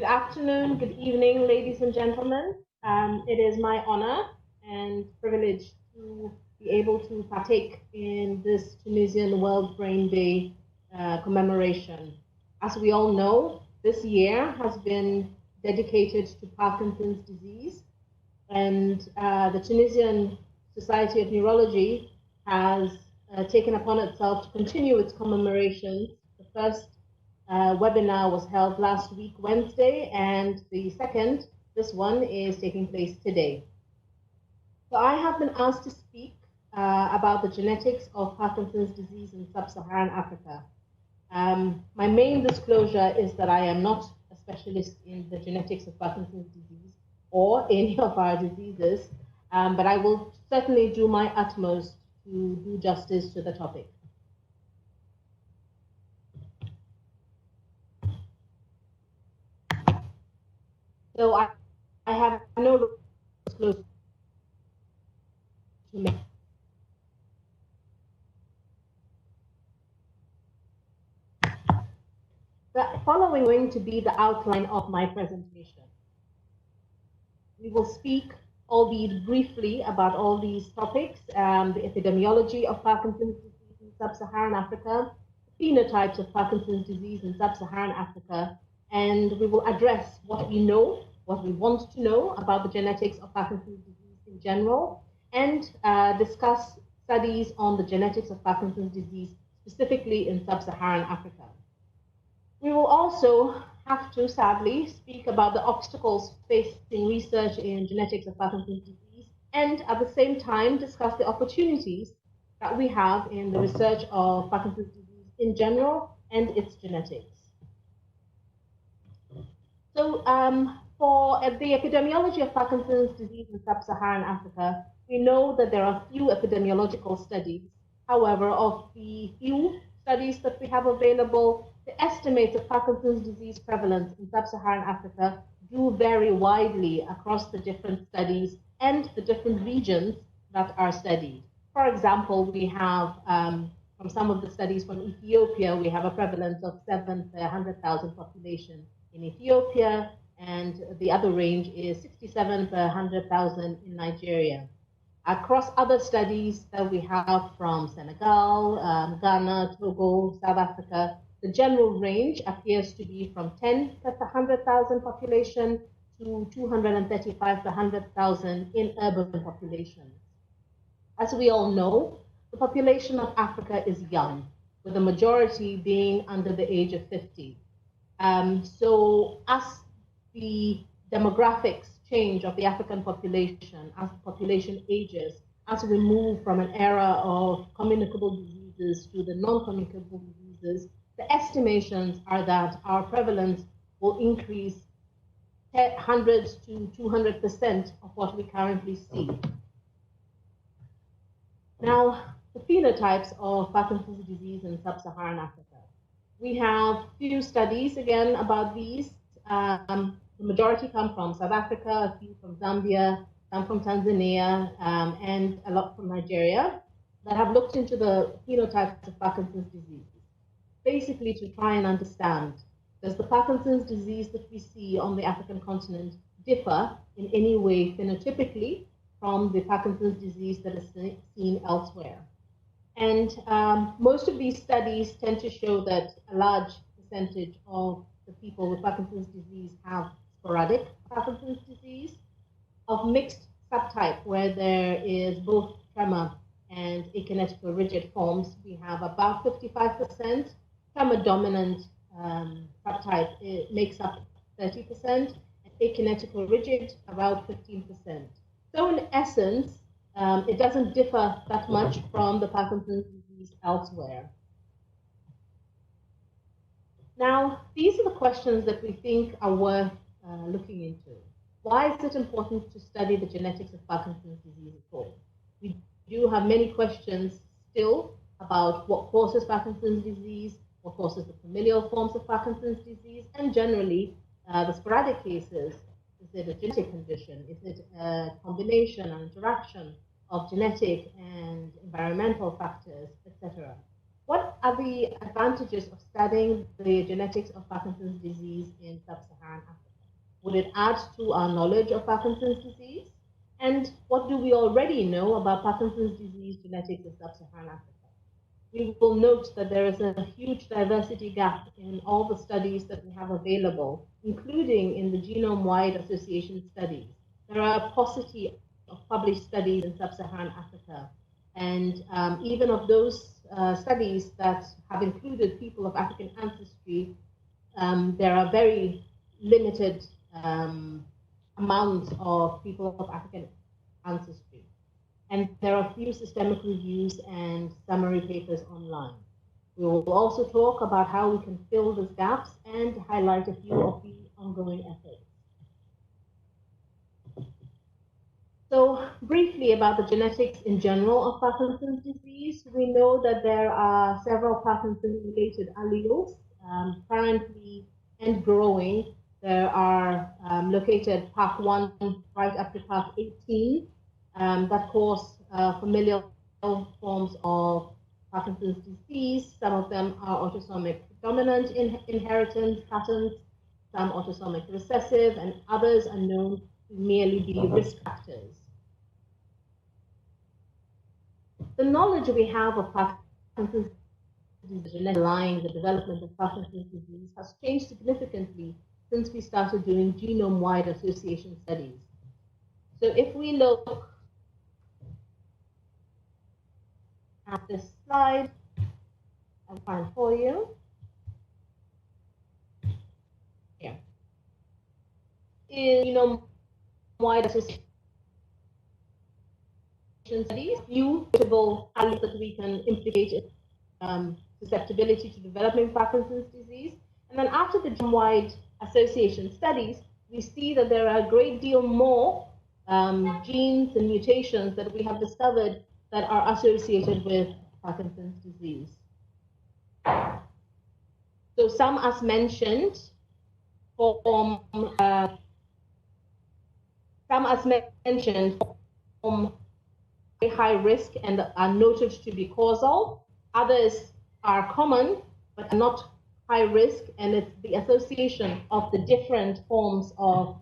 afternoon, good evening, ladies and gentlemen. It is my honor and privilege to be able to partake in this Tunisian World Brain Day commemoration. As we all know, this year has been dedicated to Parkinson's disease, and the Tunisian Society of Neurology has taken upon itself to continue its commemorations. The first webinar was held last week, Wednesday, and the second, this one, is taking place today. So I have been asked to speak about the genetics of Parkinson's disease in sub-Saharan Africa. My main disclosure is that I am not a specialist in the genetics of Parkinson's disease or any of our diseases, but I will certainly do my utmost to do justice to the topic. So I have no disclosure to make. The following is going to be the outline of my presentation. We will speak, albeit briefly, about all these topics, the epidemiology of Parkinson's disease in sub-Saharan Africa, phenotypes of Parkinson's disease in sub-Saharan Africa, and we will address what we know, what we want to know about the genetics of Parkinson's disease in general, and discuss studies on the genetics of Parkinson's disease, specifically in sub-Saharan Africa. We will also have to, sadly, speak about the obstacles facing research in genetics of Parkinson's disease, and at the same time discuss the opportunities that we have in the research of Parkinson's disease in general and its genetics. So for the epidemiology of Parkinson's disease in sub-Saharan Africa, we know that there are few epidemiological studies. However, of the few studies that we have available, the estimates of Parkinson's disease prevalence in sub-Saharan Africa do vary widely across the different studies and the different regions that are studied. For example, we have, from some of the studies from Ethiopia, we have a prevalence of 7 per 100,000 population in Ethiopia, and the other range is 67 per 100,000 in Nigeria. Across other studies that we have from Senegal, Ghana, Togo, South Africa, the general range appears to be from 10 per 100,000 population to 235 per 100,000 in urban populations. As we all know, the population of Africa is young, with the majority being under the age of 50. So as the demographics change of the African population, as the population ages, as we move from an era of communicable diseases to the non-communicable diseases, the estimations are that our prevalence will increase 100 to 200% of what we currently see. Now, the phenotypes of Parkinson's disease in sub-Saharan Africa. We have few studies, again, about these. The majority come from South Africa, a few from Zambia, some from Tanzania, and a lot from Nigeria, that have looked into the phenotypes of Parkinson's disease, basically to try and understand, does the Parkinson's disease that we see on the African continent differ in any way phenotypically from the Parkinson's disease that is seen elsewhere? And most of these studies tend to show that a large percentage of the people with Parkinson's disease have sporadic Parkinson's disease of mixed subtype, where there is both tremor and akinetical rigid forms. We have about 55%. Tremor dominant subtype, it makes up 30%, and akinetical rigid about 15%. So in essence, it doesn't differ that much from the Parkinson's disease elsewhere. Now, these are the questions that we think are worth looking into. Why is it important to study the genetics of Parkinson's disease at all? We do have many questions still about what causes Parkinson's disease, what causes the familial forms of Parkinson's disease, and generally the sporadic cases. Is it a genetic condition? Is it a combination or interaction of genetic and environmental factors, etc.? What are the advantages of studying the genetics of Parkinson's disease in sub-Saharan Africa? Would it add to our knowledge of Parkinson's disease? And what do we already know about Parkinson's disease genetics in sub-Saharan Africa? We will note that there is a huge diversity gap in all the studies that we have available, including in the genome-wide association studies. There are a paucity of published studies in sub-Saharan Africa. And even of those studies that have included people of African ancestry, there are very limited amounts of people of African ancestry. And there are few systemic reviews and summary papers online. We will also talk about how we can fill these gaps and highlight a few of the ongoing efforts. So briefly about the genetics in general of Parkinson's disease, we know that there are several Parkinson-related alleles currently and growing. There are located PARK1 right up to PARK18 that cause familial forms of Parkinson's disease. Some of them are autosomic dominant inheritance patterns, some autosomic recessive, and others are known to merely be risk factors. The knowledge we have of Parkinson's disease underlying the development of Parkinson's disease has changed significantly since we started doing genome-wide association studies. So if we look at this slide, I'll find for you. Here. In genome-wide association studies, few notable alleles that we can implicate susceptibility to developing Parkinson's disease. And then after the genome-wide association studies, we see that there are a great deal more genes and mutations that we have discovered that are associated with Parkinson's disease. So some, as mentioned, form high risk and are noted to be causal. Others are common but are not high risk, and it's the association of the different forms of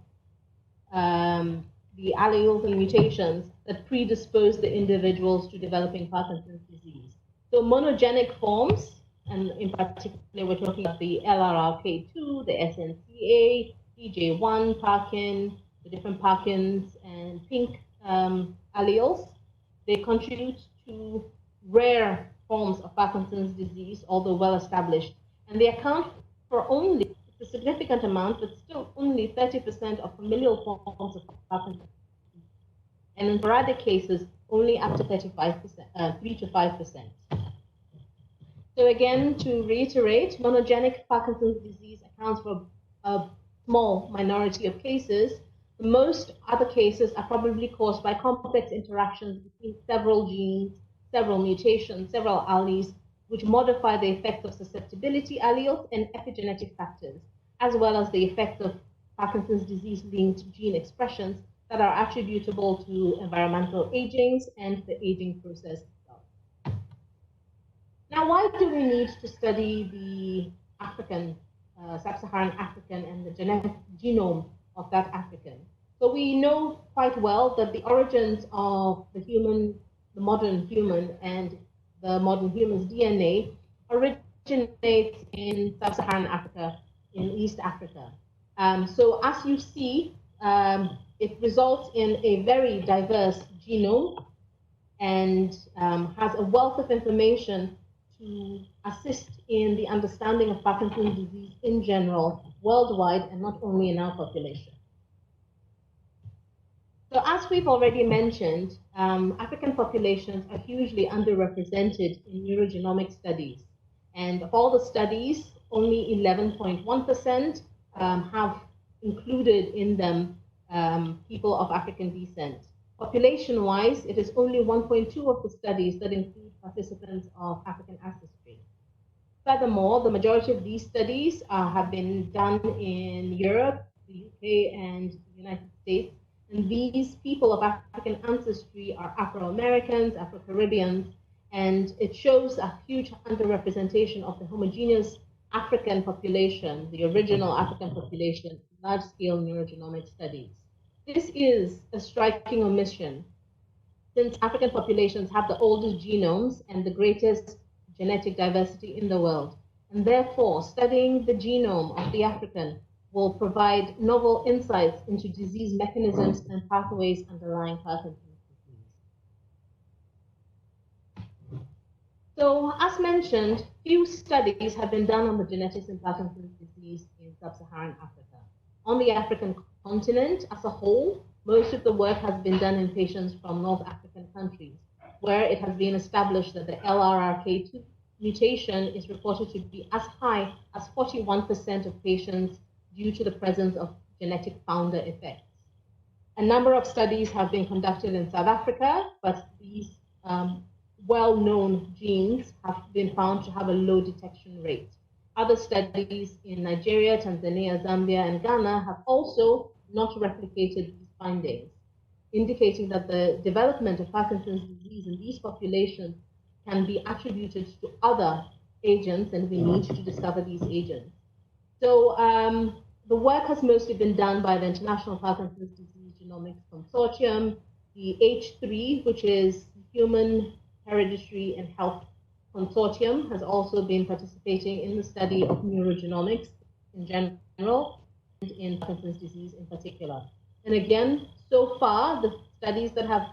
the alleles and mutations that predispose the individuals to developing Parkinson's disease. So monogenic forms, and in particular we're talking about the LRRK2, the SNCA, PJ1, Parkin, the different Parkins and pink alleles. They contribute to rare forms of Parkinson's disease, although well established, and they account for only a significant amount, but still only 30% of familial forms of Parkinson's disease, and in sporadic cases, only up to 35%, 3 to 5%. So again, to reiterate, monogenic Parkinson's disease accounts for a small minority of cases. Most other cases are probably caused by complex interactions between several genes, several mutations, several alleles, which modify the effects of susceptibility alleles and epigenetic factors, as well as the effects of Parkinson's disease-linked gene expressions that are attributable to environmental aging and the aging process itself. Now, why do we need to study the African, sub-Saharan African, and the genetic genome of that African? So we know quite well that the origins of the human, the modern human, and the modern human's DNA originates in sub-Saharan Africa, in East Africa. So as you see, it results in a very diverse genome and has a wealth of information to assist in the understanding of Parkinson's disease in general, worldwide, and not only in our population. So as we've already mentioned, African populations are hugely underrepresented in neurogenomic studies. And of all the studies, only 11.1% have included in them people of African descent. Population-wise, it is only 1.2 of the studies that include participants of African ancestry. Furthermore, the majority of these studies have been done in Europe, the UK, and the United States. And these people of African ancestry are Afro-Americans, Afro-Caribbeans, and it shows a huge underrepresentation of the homogeneous African population, the original African population, large-scale neurogenomic studies. This is a striking omission, since African populations have the oldest genomes and the greatest genetic diversity in the world. And therefore, studying the genome of the African will provide novel insights into disease mechanisms and pathways underlying Parkinson's disease. So, as mentioned, few studies have been done on the genetics in Parkinson's disease in sub-Saharan Africa. On the African continent as a whole, most of the work has been done in patients from North African countries, where it has been established that the LRRK2 mutation is reported to be as high as 41% of patients due to the presence of genetic founder effects. A number of studies have been conducted in South Africa, but these well-known genes have been found to have a low detection rate. Other studies in Nigeria, Tanzania, Zambia, and Ghana have also not replicated these findings, indicating that the development of Parkinson's disease in these populations can be attributed to other agents, and we need to discover these agents. So the work has mostly been done by the International Parkinson's Disease Genomics Consortium, the H3, which is Human Hereditary and Health Consortium, has also been participating in the study of neurogenomics in general and in Parkinson's disease in particular. And again, so far, the studies that have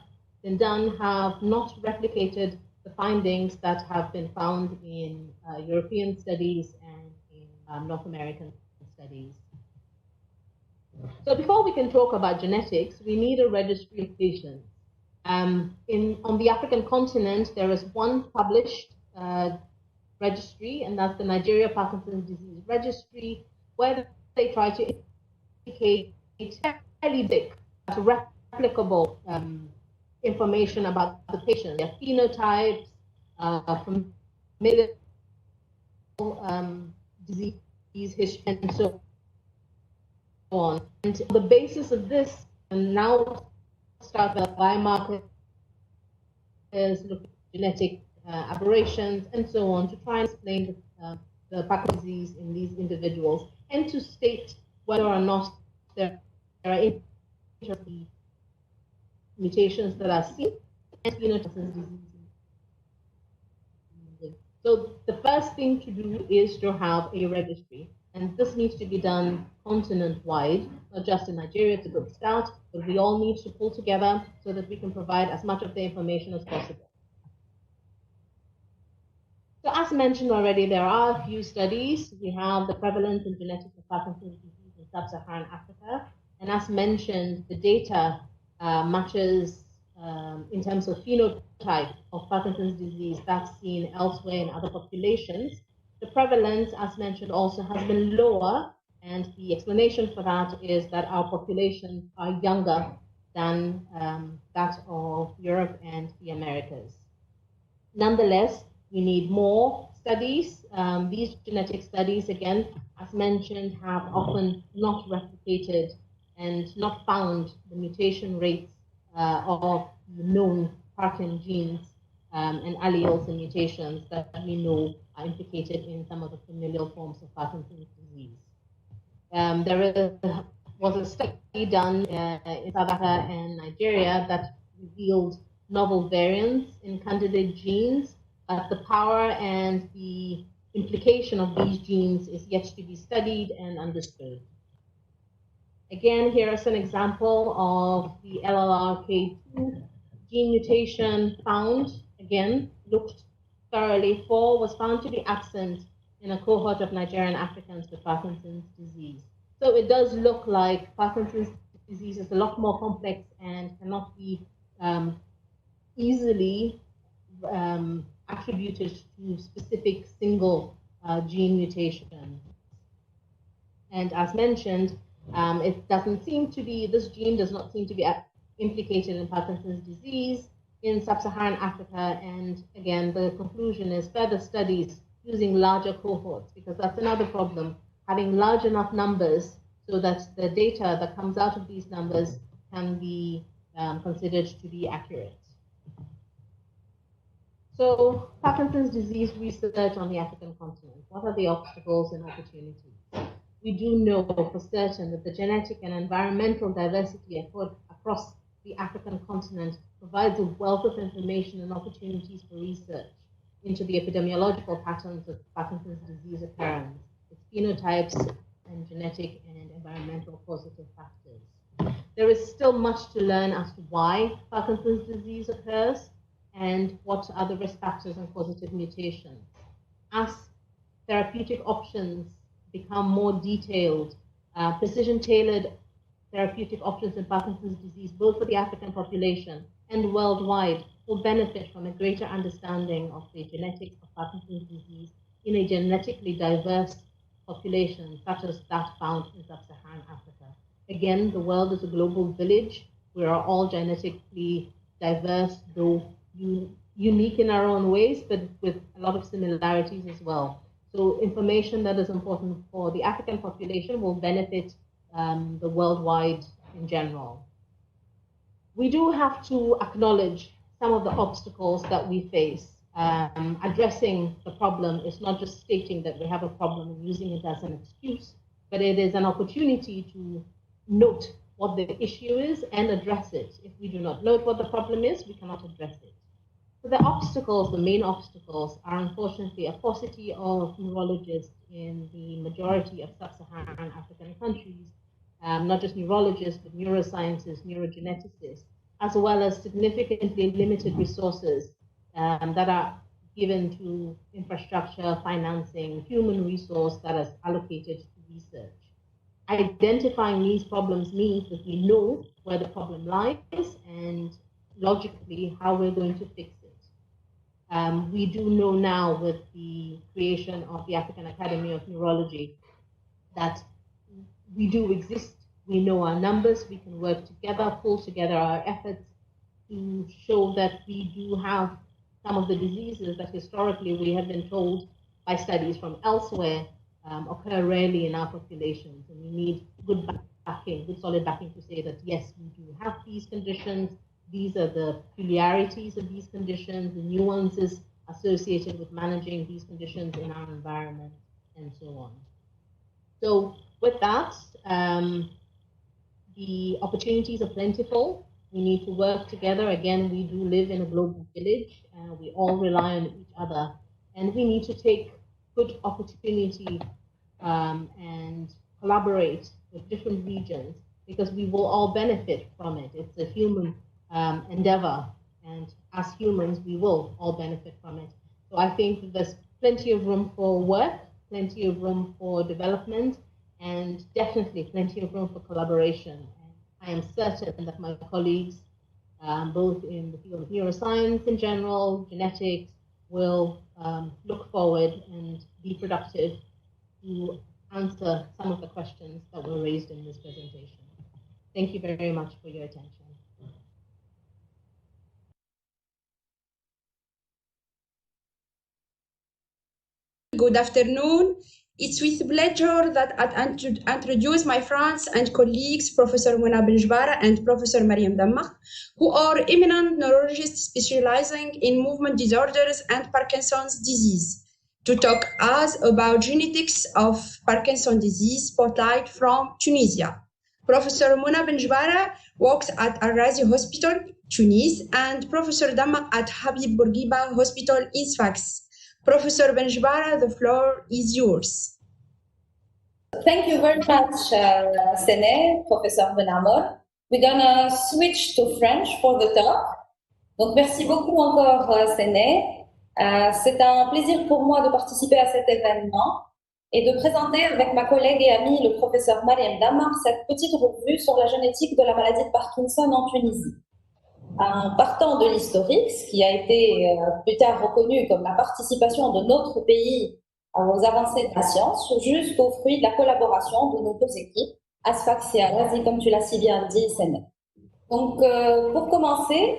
been done have not replicated the findings that have been found in European studies and in North American studies. So before we can talk about genetics, we need a registry of patients. On the African continent, there is one published registry, and that's the Nigeria Parkinson's Disease Registry, where they try to indicate fairly big, replicable information about the patient, their phenotypes, familial disease history, and so on. And on the basis of this, and now start with biomarkers, look at genetic aberrations, and so on, to try and explain the Parkinson's disease in these individuals, and to state whether or not there are mutations that are seen and phenotypes disease. So the first thing to do is to have a registry, and this needs to be done continent-wide, not just in Nigeria to go start, but we all need to pull together so that we can provide as much of the information as possible. So as mentioned already, there are a few studies. We have the prevalence and genetics of Parkinson's disease in sub-Saharan Africa, and as mentioned, the data matches in terms of phenotype of Parkinson's disease that's seen elsewhere in other populations. The prevalence, as mentioned, also has been lower, and the explanation for that is that our populations are younger than that of Europe and the Americas. Nonetheless, we need more studies. These genetic studies, again, as mentioned, have often not replicated and not found the mutation rates of the known Parkin genes and alleles and mutations that we know are implicated in some of the familial forms of Parkinson's disease. There was a study done in South Africa and Nigeria that revealed novel variants in candidate genes, but the power and the implication of these genes is yet to be studied and understood. Again, here is an example of the LLRK2 gene mutation found. Again, looked thoroughly for, was found to be absent in a cohort of Nigerian Africans with Parkinson's disease. So it does look like Parkinson's disease is a lot more complex and cannot be easily attributed to specific single gene mutation. And as mentioned, it doesn't seem to be, this gene does not seem to be implicated in Parkinson's disease in sub-Saharan Africa. And again, the conclusion is further studies using larger cohorts, because that's another problem, having large enough numbers so that the data that comes out of these numbers can be considered to be accurate. So Parkinson's disease research on the African continent, what are the obstacles and opportunities? we do know for certain that the genetic and environmental diversity across the African continent provides a wealth of information and opportunities for research into the epidemiological patterns of Parkinson's disease occurrence, its phenotypes, and genetic and environmental causative factors. There is still much to learn as to why Parkinson's disease occurs and what are the risk factors and causative mutations. As therapeutic options become more detailed, precision-tailored therapeutic options in Parkinson's disease, both for the African population and worldwide, will benefit from a greater understanding of the genetics of Parkinson's disease in a genetically diverse population, such as that found in sub-Saharan Africa. Again, the world is a global village. We are all genetically diverse, though unique in our own ways, but with a lot of similarities as well. So information that is important for the African population will benefit the worldwide in general. We do have to acknowledge some of the obstacles that we face. Addressing the problem is not just stating that we have a problem and using it as an excuse, but it is an opportunity to note what the issue is and address it. If we do not note what the problem is, we cannot address it. So the obstacles, the main obstacles, are unfortunately a paucity of neurologists in the majority of sub-Saharan African countries, not just neurologists, but neuroscientists, neurogeneticists, as well as significantly limited resources that are given to infrastructure, financing, human resource that is allocated to research. Identifying these problems means that we know where the problem lies and logically how we're going to fix it. We do know now with the creation of the African Academy of Neurology that we do exist. We know our numbers. We can work together, pull together our efforts to show that we do have some of the diseases that historically we have been told by studies from elsewhere occur rarely in our populations. And we need good backing, good solid backing to say that, yes, we do have these conditions. These are the peculiarities of these conditions, the nuances associated with managing these conditions in our environment, and so on. So with that, the opportunities are plentiful. We need to work together. Again, we do live in a global village. We all rely on each other. And we need to take good opportunity and collaborate with different regions because we will all benefit from it. It's a human endeavor. And as humans, we will all benefit from it. So I think there's plenty of room for work, plenty of room for development, and definitely plenty of room for collaboration. And I am certain that my colleagues, both in the field of neuroscience in general, genetics, will look forward and be productive to answer some of the questions that were raised in this presentation. Thank you very much for your attention. Good afternoon. It's with pleasure that I introduce my friends and colleagues, Professor Mona Benjbara and Professor Mariam Dammach, who are eminent neurologists specializing in movement disorders and Parkinson's disease, to talk us about genetics of Parkinson's disease spotlight from Tunisia. Professor Mona Benjbara works at Al-Razi Hospital, Tunis, and Professor Dammach at Habib Bourguiba Hospital in Sfax. Professor Benjbara, the floor is yours. Thank you very much, Sene, Professeur Benamor. We're gonna switch to French for the talk. Donc, merci beaucoup encore, Sene. C'est un plaisir pour moi de participer à cet événement et de présenter avec ma collègue et amie, le professeur Mariam Dammach, cette petite revue sur la génétique de la maladie de Parkinson en Tunisie. Partant de l'historique, ce qui a été plus tard reconnu comme la participation de notre pays aux avancées de la science, jusqu'au fruit de la collaboration de nos deux équipes, Asfax et Al-Razi, comme tu l'as si bien dit, Sene. Donc, pour commencer,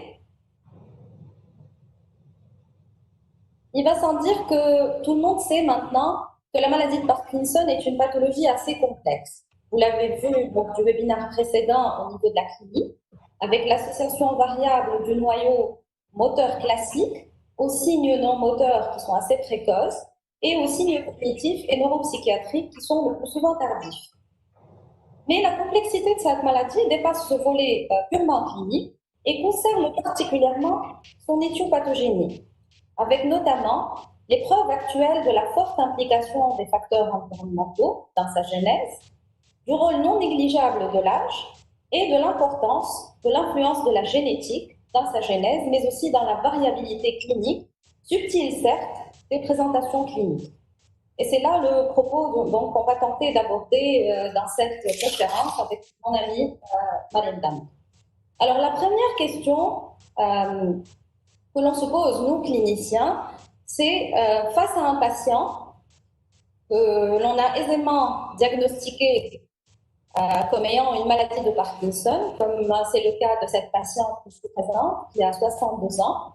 il va sans dire que tout le monde sait maintenant que la maladie de Parkinson est une pathologie assez complexe. Vous l'avez vu lors du webinaire précédent au niveau de la clinique, avec l'association variable du noyau moteur classique aux signes non moteurs qui sont assez précoces et aux signes cognitifs et neuropsychiatriques qui sont le plus souvent tardifs. Mais la complexité de cette maladie dépasse ce volet purement clinique et concerne particulièrement son éthiopathogénie, avec notamment les preuves actuelles de la forte implication des facteurs environnementaux dans sa genèse, du rôle non négligeable de l'âge et de l'importance de l'influence de la génétique dans sa genèse, mais aussi dans la variabilité clinique, subtile certes, des présentations cliniques. Et c'est là le propos qu'on va tenter d'aborder dans cette conférence avec mon amie Mariam Dam. Alors la première question que l'on se pose, nous cliniciens, c'est face à un patient que l'on a aisément diagnostiqué comme ayant une maladie de Parkinson, comme c'est le cas de cette patiente que je vous présente, qui a 62 ans,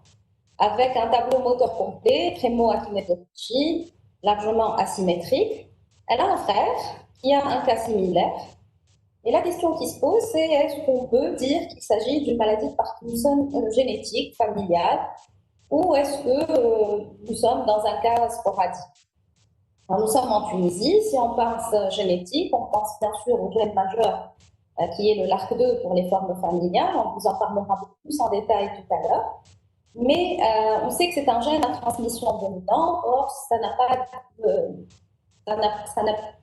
avec un tableau moteur complet, trémo-akinétopathie, largement asymétrique. Elle a un frère qui a un cas similaire. Et la question qui se pose, c'est est-ce qu'on peut dire qu'il s'agit d'une maladie de Parkinson génétique, familiale, ou est-ce que nous sommes dans un cas sporadique? Alors, nous sommes en Tunisie. Si on pense génétique, on pense bien sûr au gène majeur qui est le LARC2 pour les formes familiales. On vous en parlera beaucoup plus en détail tout à l'heure. Mais on sait que c'est un gène à transmission dominante, or ça n'a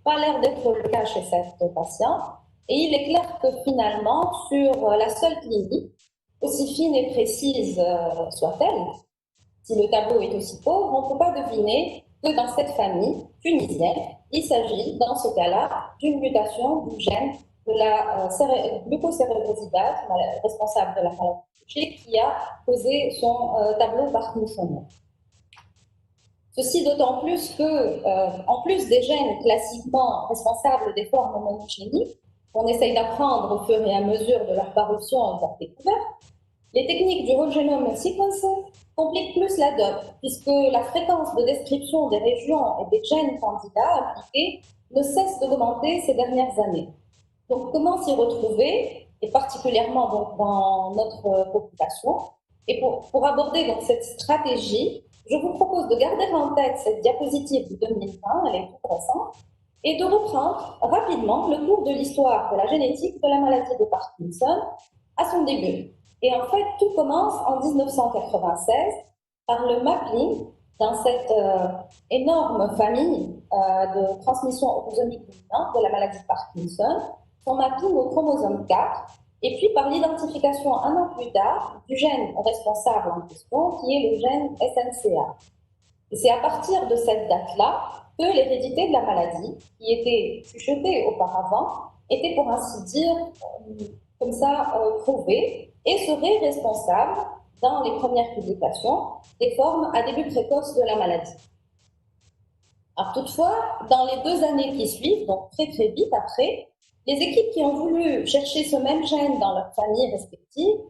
pas l'air d'être le cas chez cette patiente. Et il est clair que finalement, sur la seule clinique, aussi fine et précise soit-elle, si le tableau est aussi pauvre, on ne peut pas deviner que dans cette famille tunisienne, il s'agit dans ce cas-là d'une mutation du gène de la glucocérébrosidase, responsable de la maladie qui a causé son tableau parkinsonien. Ceci d'autant plus que, en plus des gènes classiquement responsables des formes monogéniques, qu'on essaye d'apprendre au fur et à mesure de leur parution et de leur découverte, les techniques du whole genome sequencing compliquent plus la donne, puisque la fréquence de description des régions et des gènes candidats appliqués ne cesse d'augmenter ces dernières années. Donc, comment s'y retrouver, et particulièrement donc, dans notre population? Et pour aborder donc, cette stratégie, je vous propose de garder en tête cette diapositive de 2020, elle est toute récente, et de reprendre rapidement le cours de l'histoire de la génétique de la maladie de Parkinson à son début. Et en fait, tout commence en 1996 par le mapping dans cette énorme famille de transmission autosomique dominante de la maladie de Parkinson, son mapping au chromosome 4, et puis par l'identification un an plus tard du gène responsable en question, qui est le gène SNCA. Et c'est à partir de cette date-là que l'hérédité de la maladie, qui était chuchotée auparavant, était pour ainsi dire comme ça prouvée et serait responsable dans les premières publications des formes à début précoce de la maladie. Alors toutefois, dans les 2 années qui suivent, donc très très vite après, les équipes qui ont voulu chercher ce même gène dans leurs familles respectives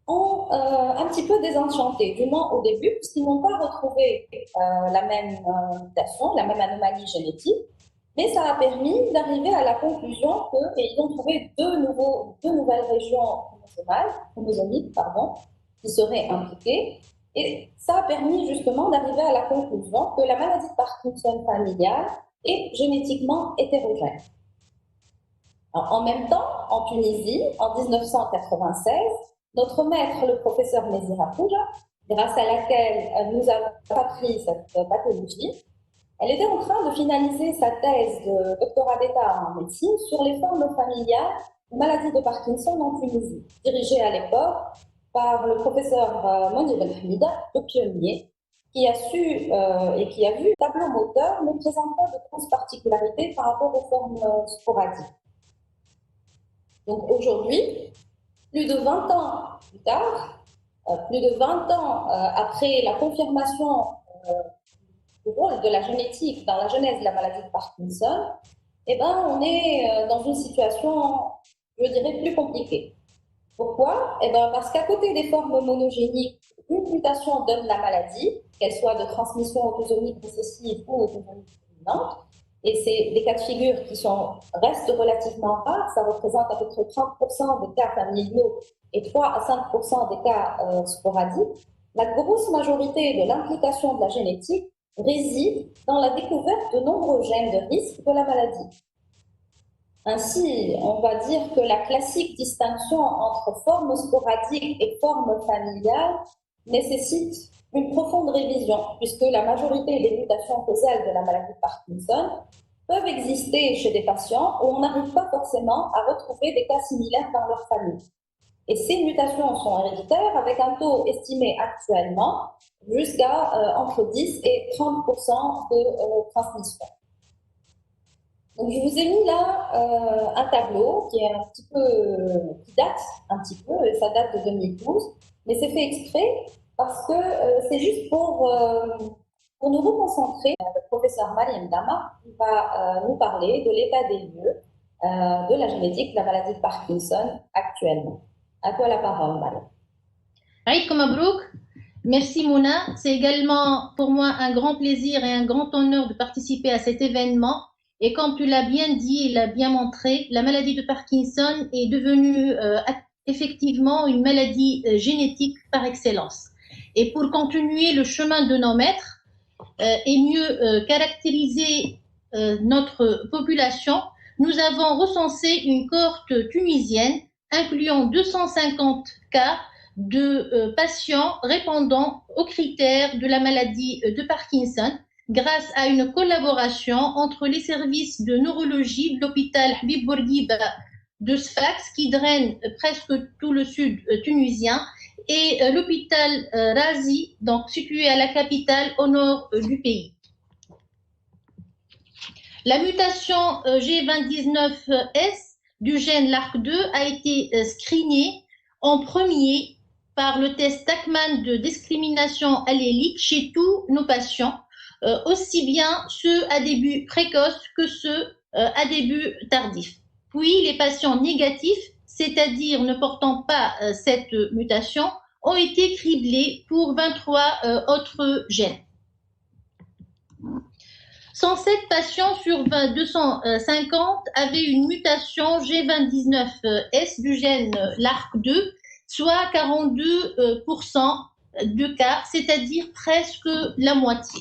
ont un petit peu désenchanté, du moins au début, puisqu'ils n'ont pas retrouvé la même mutation, la même anomalie génétique, mais ça a permis d'arriver à la conclusion qu'ils ont trouvé deux nouvelles régions chromosomiques, qui seraient impliquées, et ça a permis justement d'arriver à la conclusion que la maladie de Parkinson familiale est génétiquement hétérogène. Alors, en même temps, en Tunisie, en 1996, notre maître, le professeur Mézira Pouja, grâce à laquelle nous avons appris cette pathologie, elle était en train de finaliser sa thèse de doctorat d'État en médecine sur les formes familiales de maladie de Parkinson en Tunisie, dirigée à l'époque par le professeur Moni Ben Hamida, le pionnier, qui a su et qui a vu le tableau moteur ne présente pas de grosses particularités par rapport aux formes sporadiques. Donc aujourd'hui, plus de 20 ans plus tard, plus de 20 ans après la confirmation du rôle de la génétique dans la genèse de la maladie de Parkinson, eh ben, on est dans une situation, je dirais, plus compliquée. Pourquoi? Eh ben, parce qu'à côté des formes monogéniques, une mutation donne la maladie, qu'elle soit de transmission autosomique récessive ou autosomique dominante, et c'est des cas de figure qui restent relativement rares, ça représente à peu près 30% des cas familiaux et 3 à 5% des cas sporadiques. La grosse majorité de l'implication de la génétique réside dans la découverte de nombreux gènes de risque de la maladie. Ainsi, on va dire que la classique distinction entre forme sporadique et forme familiale nécessite une profonde révision, puisque la majorité des mutations causales de la maladie de Parkinson peuvent exister chez des patients où on n'arrive pas forcément à retrouver des cas similaires dans leur famille. Et ces mutations sont héréditaires avec un taux estimé actuellement jusqu'à entre 10 et 30% de transmission. Donc, je vous ai mis là un tableau qui est qui date un petit peu, et ça date de 2012, mais c'est fait exprès parce que c'est juste pour nous reconcentrer. Le professeur Mariam Dama va nous parler de l'état des lieux de la génétique de la maladie de Parkinson actuellement. À toi la parole, Mariam. Aïd Mabrouk. Merci Mouna. C'est également pour moi un grand plaisir et un grand honneur de participer à cet événement. Et comme tu l'as bien dit et l'as bien montré, la maladie de Parkinson est devenue effectivement une maladie génétique par excellence. Et pour continuer le chemin de nos maîtres et mieux caractériser notre population, nous avons recensé une cohorte tunisienne incluant 250 cas de patients répondant aux critères de la maladie de Parkinson grâce à une collaboration entre les services de neurologie de l'hôpital Habib Bourguiba de Sfax, qui draine presque tout le sud tunisien, et l'hôpital Razi, donc situé à la capitale au nord du pays. La mutation G2019S du gène LARC2 a été screenée en premier par le test Tachman de discrimination allélique chez tous nos patients, aussi bien ceux à début précoce que ceux à début tardif. Puis les patients négatifs, c'est-à-dire ne portant pas cette mutation, ont été criblés pour 23 autres gènes. 107 patients sur 250 avaient une mutation G2019S du gène LARC2, soit 42% de cas, c'est-à-dire presque la moitié.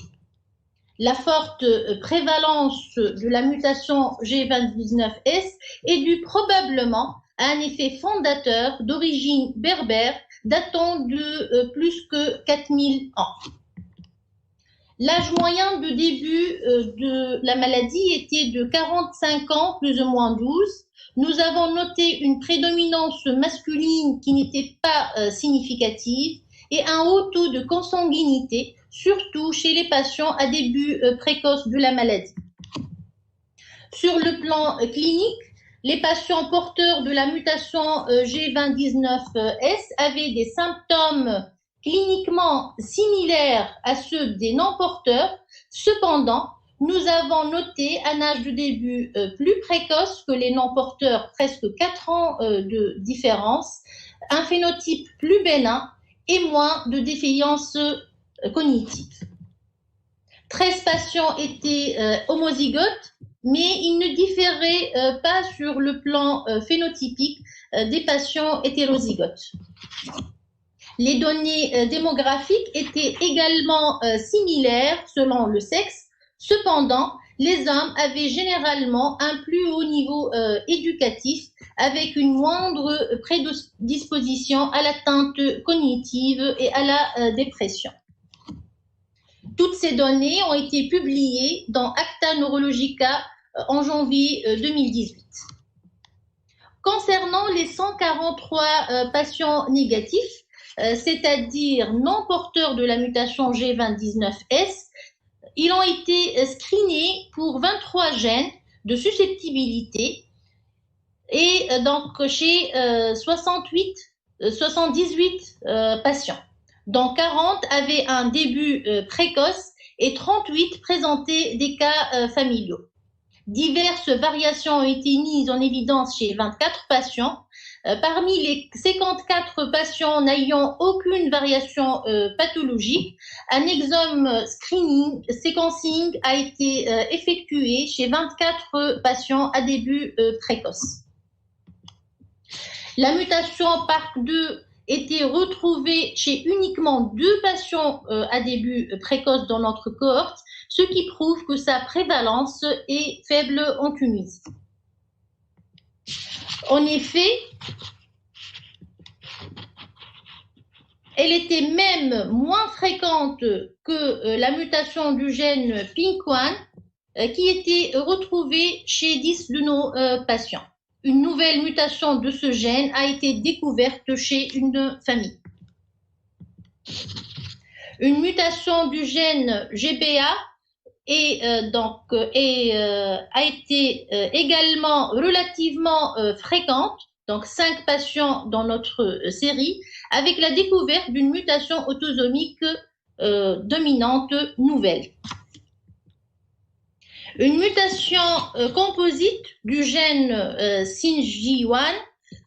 La forte prévalence de la mutation G2019S est due probablement à un effet fondateur d'origine berbère datant de plus que 4000 ans. L'âge moyen de début de la maladie était de 45 ans, plus ou moins 12. Nous avons noté une prédominance masculine qui n'était pas significative et un haut taux de consanguinité, surtout chez les patients à début précoce de la maladie. Sur le plan clinique, les patients porteurs de la mutation G2019S avaient des symptômes cliniquement similaires à ceux des non-porteurs. Cependant, nous avons noté un âge de début plus précoce que les non-porteurs, presque 4 ans de différence, un phénotype plus bénin et moins de défaillance cognitive. 13 patients étaient homozygotes, mais ils ne différaient pas sur le plan phénotypique des patients hétérozygotes. Les données démographiques étaient également similaires selon le sexe. Cependant, les hommes avaient généralement un plus haut niveau éducatif avec une moindre prédisposition à l'atteinte cognitive et à la dépression. Toutes ces données ont été publiées dans Acta Neurologica en janvier 2018. Concernant les 143 patients négatifs, c'est-à-dire non porteurs de la mutation G2019S, ils ont été screenés pour 23 gènes de susceptibilité et donc chez 78 patients, dont 40 avaient un début précoce et 38 présentaient des cas familiaux. Diverses variations ont été mises en évidence chez 24 patients. Parmi les 54 patients n'ayant aucune variation pathologique, un exome séquencing a été effectué chez 24 patients à début précoce. La mutation PARC2 étaient retrouvés chez uniquement 2 patients à début précoce dans notre cohorte, ce qui prouve que sa prévalence est faible en Tunisie. En effet, elle était même moins fréquente que la mutation du gène PINK1 qui était retrouvée chez 10 de nos patients. Une nouvelle mutation de ce gène a été découverte chez une famille. Une mutation du gène GBA a été également relativement fréquente, donc 5 patients dans notre série, avec la découverte d'une mutation autosomique dominante nouvelle. Une mutation composite du gène SINJ1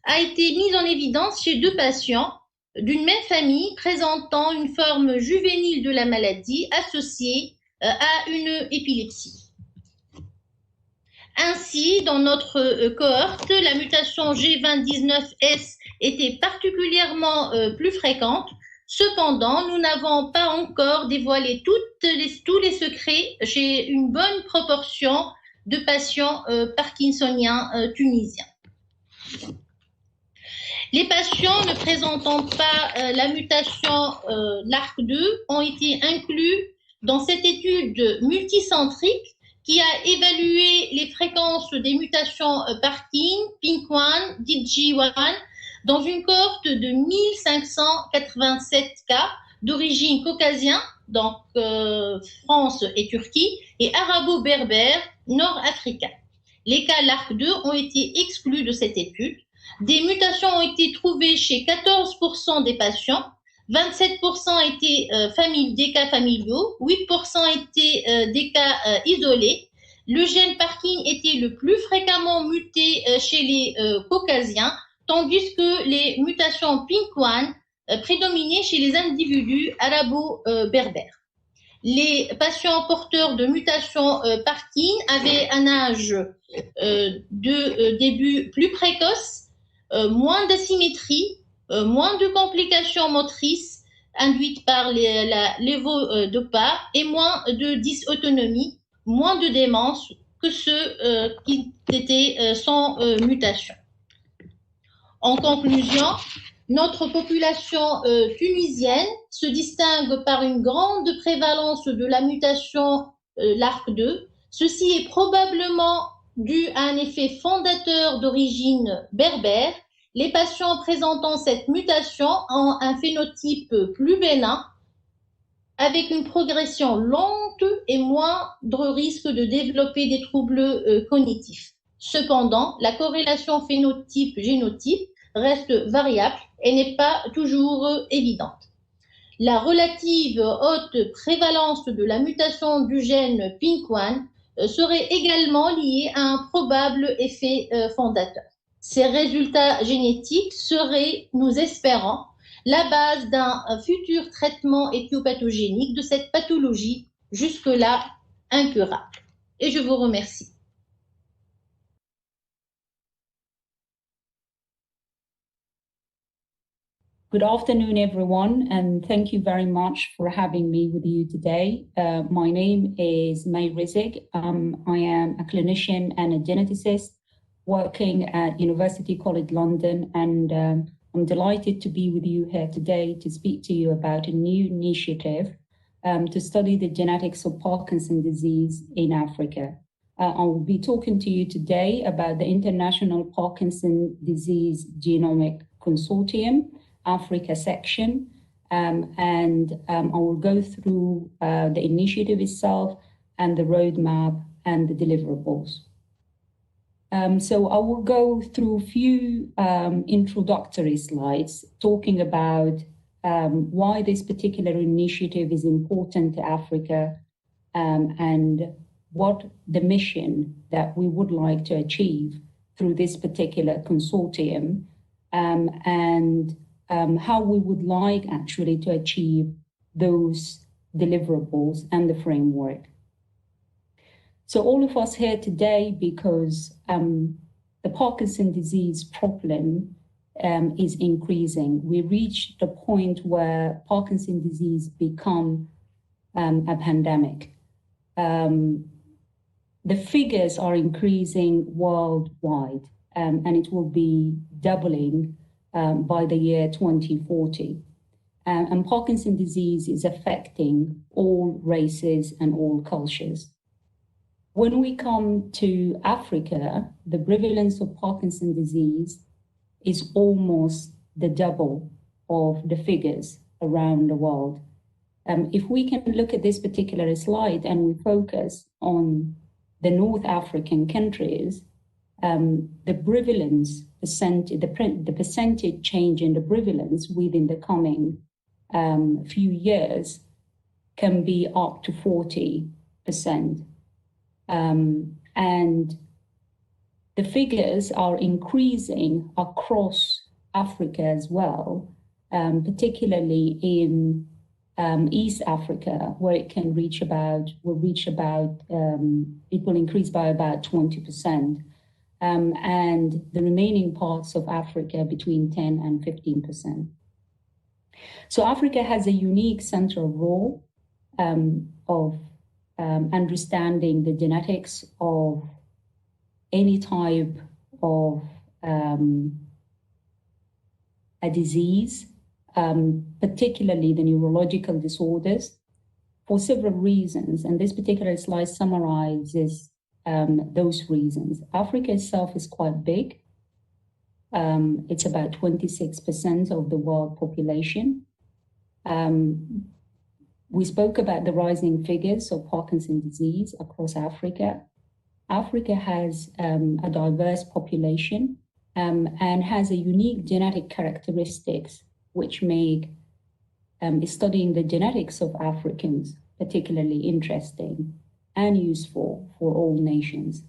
a été mise en évidence chez 2 patients d'une même famille présentant une forme juvénile de la maladie associée à une épilepsie. Ainsi, dans notre cohorte, la mutation G2019S était particulièrement plus fréquente. Cependant, nous n'avons pas encore dévoilé tous les secrets chez une bonne proportion de patients parkinsoniens tunisiens. Les patients ne présentant pas la mutation LARC2 ont été inclus dans cette étude multicentrique qui a évalué les fréquences des mutations Parkin, PINK1, DG1 dans une cohorte de 1587 cas d'origine caucasien, donc France et Turquie, et arabo-berbère nord-africain. Les cas LARC2 ont été exclus de cette étude. Des mutations ont été trouvées chez 14% des patients, 27% étaient des cas familiaux, 8% étaient des cas isolés. Le gène Parkin était le plus fréquemment muté chez les caucasiens, tandis que les mutations PINK1 prédominaient chez les individus arabo-berbères. Les patients porteurs de mutations Parkin avaient un âge de début plus précoce, moins d'asymétrie, moins de complications motrices induites par l'évo-dopa et moins de dysautonomie, moins de démence que ceux qui étaient sans mutation. En conclusion, notre population tunisienne se distingue par une grande prévalence de la mutation LARC2. Ceci est probablement dû à un effet fondateur d'origine berbère. Les patients présentant cette mutation ont un phénotype plus bénin, avec une progression lente et moindre risque de développer des troubles cognitifs. Cependant, la corrélation phénotype-génotype reste variable et n'est pas toujours évidente. La relative haute prévalence de la mutation du gène PINK1 serait également liée à un probable effet fondateur. Ces résultats génétiques seraient, nous espérons, la base d'un futur traitement éthiopathogénique de cette pathologie jusque-là incurable. Et je vous remercie. Good afternoon, everyone, and thank you very much for having me with you today. My name is May Rizig. I am a clinician and a geneticist working at University College London, and I'm delighted to be with you here today to speak to you about a new initiative to study the genetics of Parkinson's disease in Africa. I will be talking to you today about the International Parkinson's Disease Genomic Consortium Africa section, and I will go through the initiative itself and the roadmap and the deliverables. So I will go through a few introductory slides talking about why this particular initiative is important to Africa and what the mission that we would like to achieve through this particular consortium, and how we would like actually to achieve those deliverables and the framework. So all of us here today because the Parkinson's disease problem is increasing. We reached the point where Parkinson's disease become a pandemic. The figures are increasing worldwide, and it will be doubling by the year 2040. And Parkinson's disease is affecting all races and all cultures. When we come to Africa, the prevalence of Parkinson's disease is almost the double of the figures around the world. If we can look at this particular slide and we focus on the North African countries, the prevalence the percentage change in the prevalence within the coming few years can be up to 40%. And the figures are increasing across Africa as well, particularly in East Africa, where it can reach about, it will increase by about 20%. And the remaining parts of Africa between 10 and 15%. So Africa has a unique central role of understanding the genetics of any type of a disease, particularly the neurological disorders, for several reasons. And this particular slide summarizes those reasons. Africa itself is quite big. It's about 26% of the world population. We spoke about the rising figures of Parkinson's disease across Africa. Africa has a diverse population and has a unique genetic characteristics which make studying the genetics of Africans particularly interesting and useful for all nations.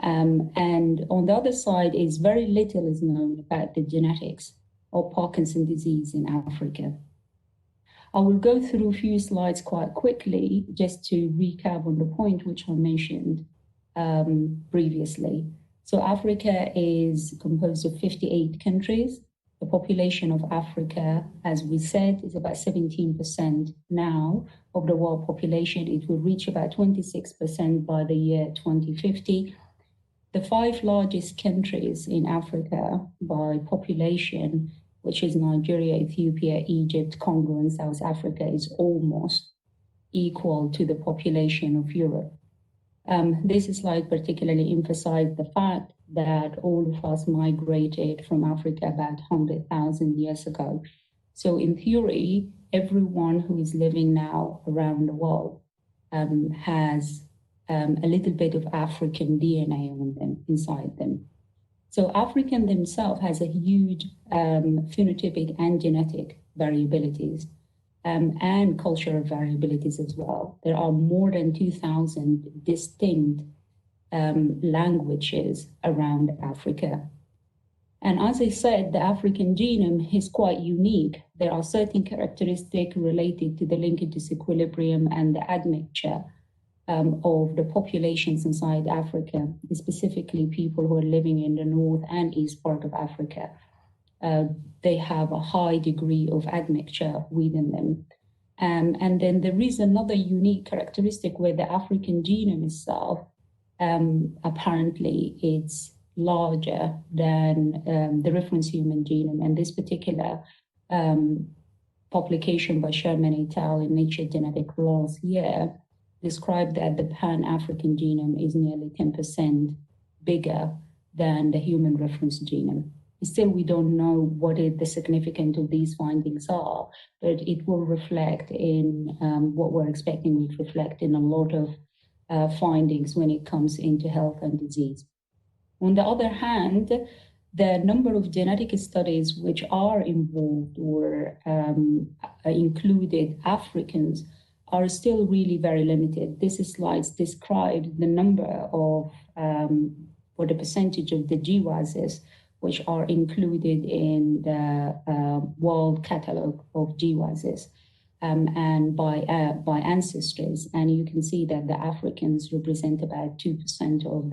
And on the other side is very little is known about the genetics of Parkinson's disease in Africa. I will go through a few slides quite quickly just to recap on the point which I mentioned previously. So Africa is composed of 58 countries. The population of Africa, as we said, is about 17% now of the world population. It will reach about 26% by the year 2050. The 5 largest countries in Africa by population, which is Nigeria, Ethiopia, Egypt, Congo, and South Africa, is almost equal to the population of Europe. This slide particularly emphasized the fact that all of us migrated from Africa about 100,000 years ago. So in theory, everyone who is living now around the world has a little bit of African DNA on them, inside them. So African themselves has a huge phenotypic and genetic variabilities and cultural variabilities as well. There are more than 2,000 distinct languages around Africa. And as I said, the African genome is quite unique. There are certain characteristics related to the linkage disequilibrium and the admixture of the populations inside Africa, specifically people who are living in the north and east part of Africa. They have a high degree of admixture within them. And then there is another unique characteristic where the African genome itself, apparently it's larger than the reference human genome. And this particular publication by Sherman et al. In Nature Genetics last year described that the Pan-African genome is nearly 10% bigger than the human reference genome. Still, we don't know what the significance of these findings are, but it will reflect in what we're expecting will reflect in a lot of findings when it comes into health and disease. On the other hand, the number of genetic studies which are involved or included Africans are still really very limited. This slide describes the number of, or the percentage of the GWASs which are included in the World Catalog of GWASs and by ancestries. And you can see that the Africans represent about 2% of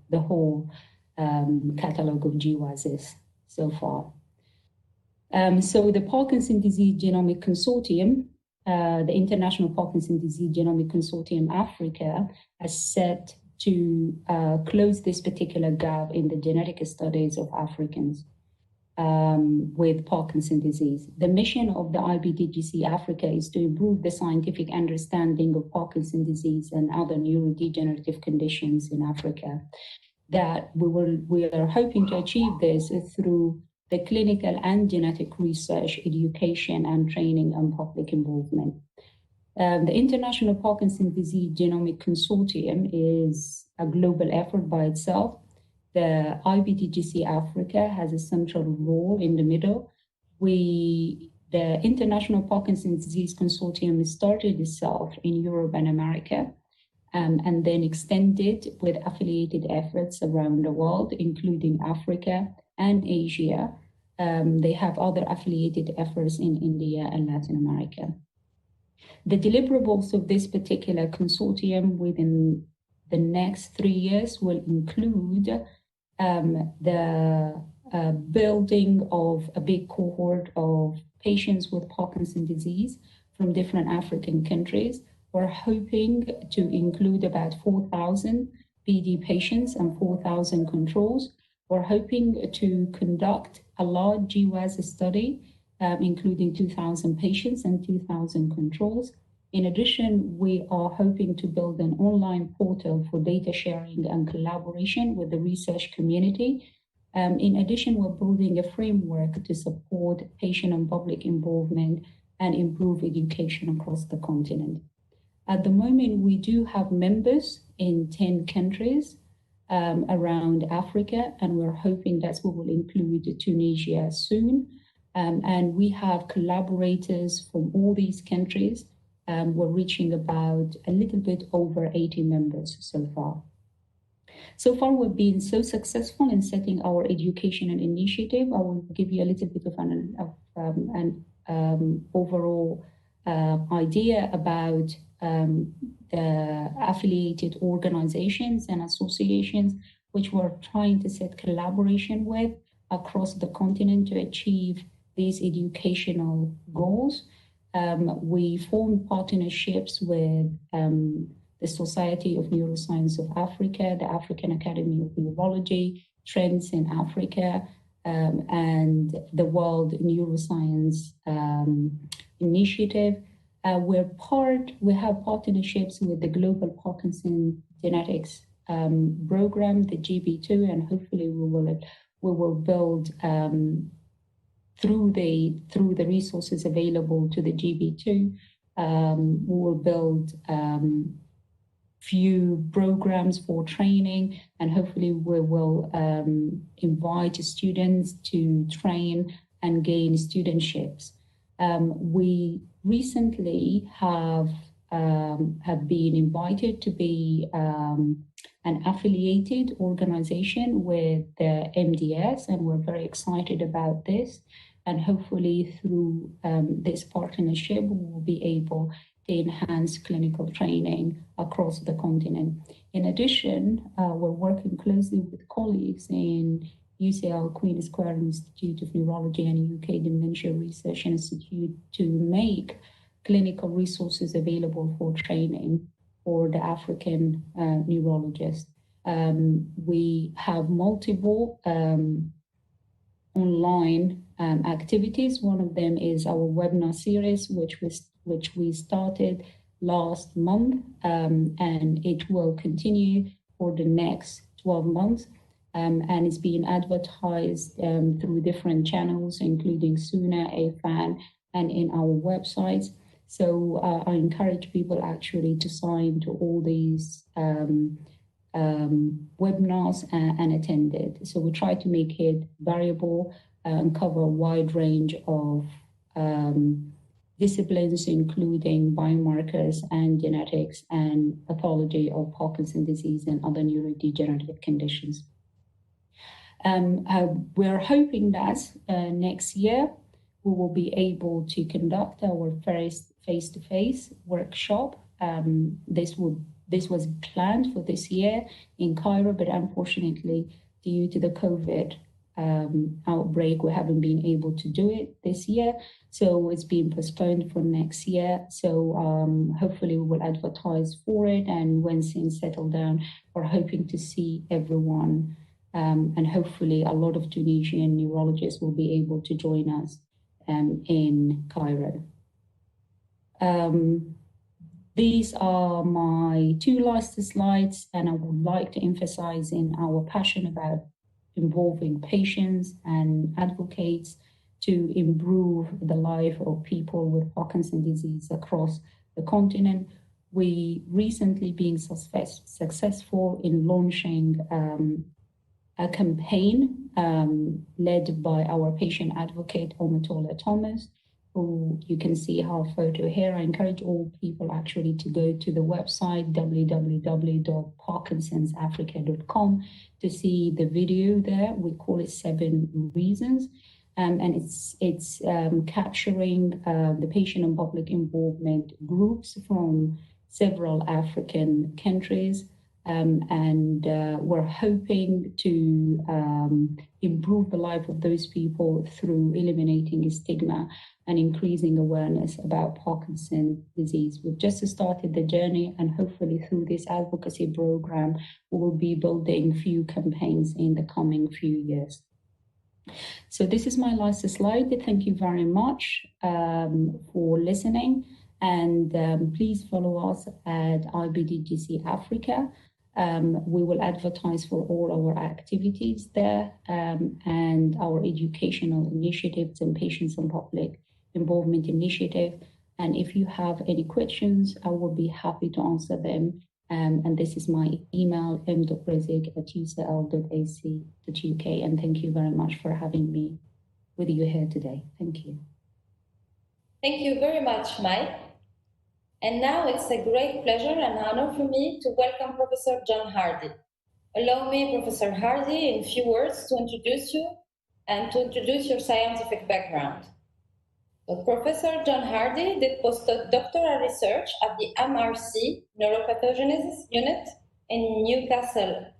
the whole catalog of GWASs so far. So the Parkinson Disease Genomic Consortium, the International Parkinson Disease Genomic Consortium Africa, has set to close this particular gap in the genetic studies of Africans with Parkinson's disease. The mission of the IBDGC Africa is to improve the scientific understanding of Parkinson's disease and other neurodegenerative conditions in Africa. That we are hoping to achieve this through the clinical and genetic research, education and training and public involvement. The International Parkinson's Disease Genomic Consortium is a global effort by itself. The IBDGC Africa has a central role in the middle. The International Parkinson's Disease Consortium started itself in Europe and America, and then extended with affiliated efforts around the world, including Africa and Asia. They have other affiliated efforts in India and Latin America. The deliverables of this particular consortium within the next 3 years will include the building of a big cohort of patients with Parkinson's disease from different African countries. We're hoping to include about 4,000 PD patients and 4,000 controls. We're hoping to conduct a large GWAS study, including 2,000 patients and 2,000 controls. In addition, we are hoping to build an online portal for data sharing and collaboration with the research community. In addition, we're building a framework to support patient and public involvement and improve education across the continent. At the moment, we do have members in 10 countries around Africa, and we're hoping that we will include Tunisia soon. And we have collaborators from all these countries. We're reaching about a little bit over 80 members so far. So far, we've been so successful in setting our education and initiative. I will give you a little bit of an overall idea about the affiliated organizations and associations which we're trying to set collaboration with across the continent to achieve these educational goals. We formed partnerships with the Society of Neuroscience of Africa, the African Academy of Neurology, Trends in Africa, and the World Neuroscience Initiative. We have partnerships with the Global Parkinson Genetics Program, the GB2, and hopefully we will build through the resources available to the GB2. We will build few programs for training, and hopefully we will invite students to train and gain studentships. We recently have been invited to be an affiliated organization with the MDS, and we're very excited about this. And hopefully through this partnership, we will be able to enhance clinical training across the continent. In addition, we're working closely with colleagues in UCL Queen Square Institute of Neurology and UK Dementia Research Institute to make clinical resources available for training for the African neurologists. We have multiple online activities. One of them is our webinar series, which we started last month, and it will continue for the next 12 months. And it's being advertised through different channels, including SUNA, AFAN, and in our websites. So I encourage people actually to sign to all these webinars and attend it. So we try to make it variable and cover a wide range of disciplines, including biomarkers and genetics and pathology of Parkinson's disease and other neurodegenerative conditions. We're hoping that next year we will be able to conduct our first face-to-face workshop. This was planned for this year in Cairo, but unfortunately, due to the COVID outbreak, we haven't been able to do it this year. So it's been postponed for next year. So hopefully we will advertise for it. And when things settle down, we're hoping to see everyone. And hopefully a lot of Tunisian neurologists will be able to join us in Cairo. These are my two last slides, and I would like to emphasize in our passion about involving patients and advocates to improve the life of people with Parkinson's disease across the continent. We recently been successful in launching a campaign led by our patient advocate, Omatola Thomas, who you can see her photo here. I encourage all people actually to go to the website www.parkinsonsafrica.com to see the video there. We call it 7 Reasons. And it's capturing the patient and public involvement groups from several African countries. We're hoping to improve the life of those people through eliminating stigma and increasing awareness about Parkinson's disease. We've just started the journey, and hopefully through this advocacy program, we will be building few campaigns in the coming few years. So this is my last slide. Thank you very much for listening, and please follow us at IBDGC Africa. We will advertise for all our activities there and our educational initiatives and patients and public involvement initiative. And if you have any questions, I will be happy to answer them. And this is my email, m.rizik@ucl.ac.uk. And thank you very much for having me with you here today. Thank you. Thank you very much, Mike. And now it's a great pleasure and honor for me to welcome Professor John Hardy. Allow me, Professor Hardy, in a few words to introduce you and to introduce your scientific background. So Professor John Hardy did postdoctoral research at the MRC Neuropathogenesis Unit in Newcastle,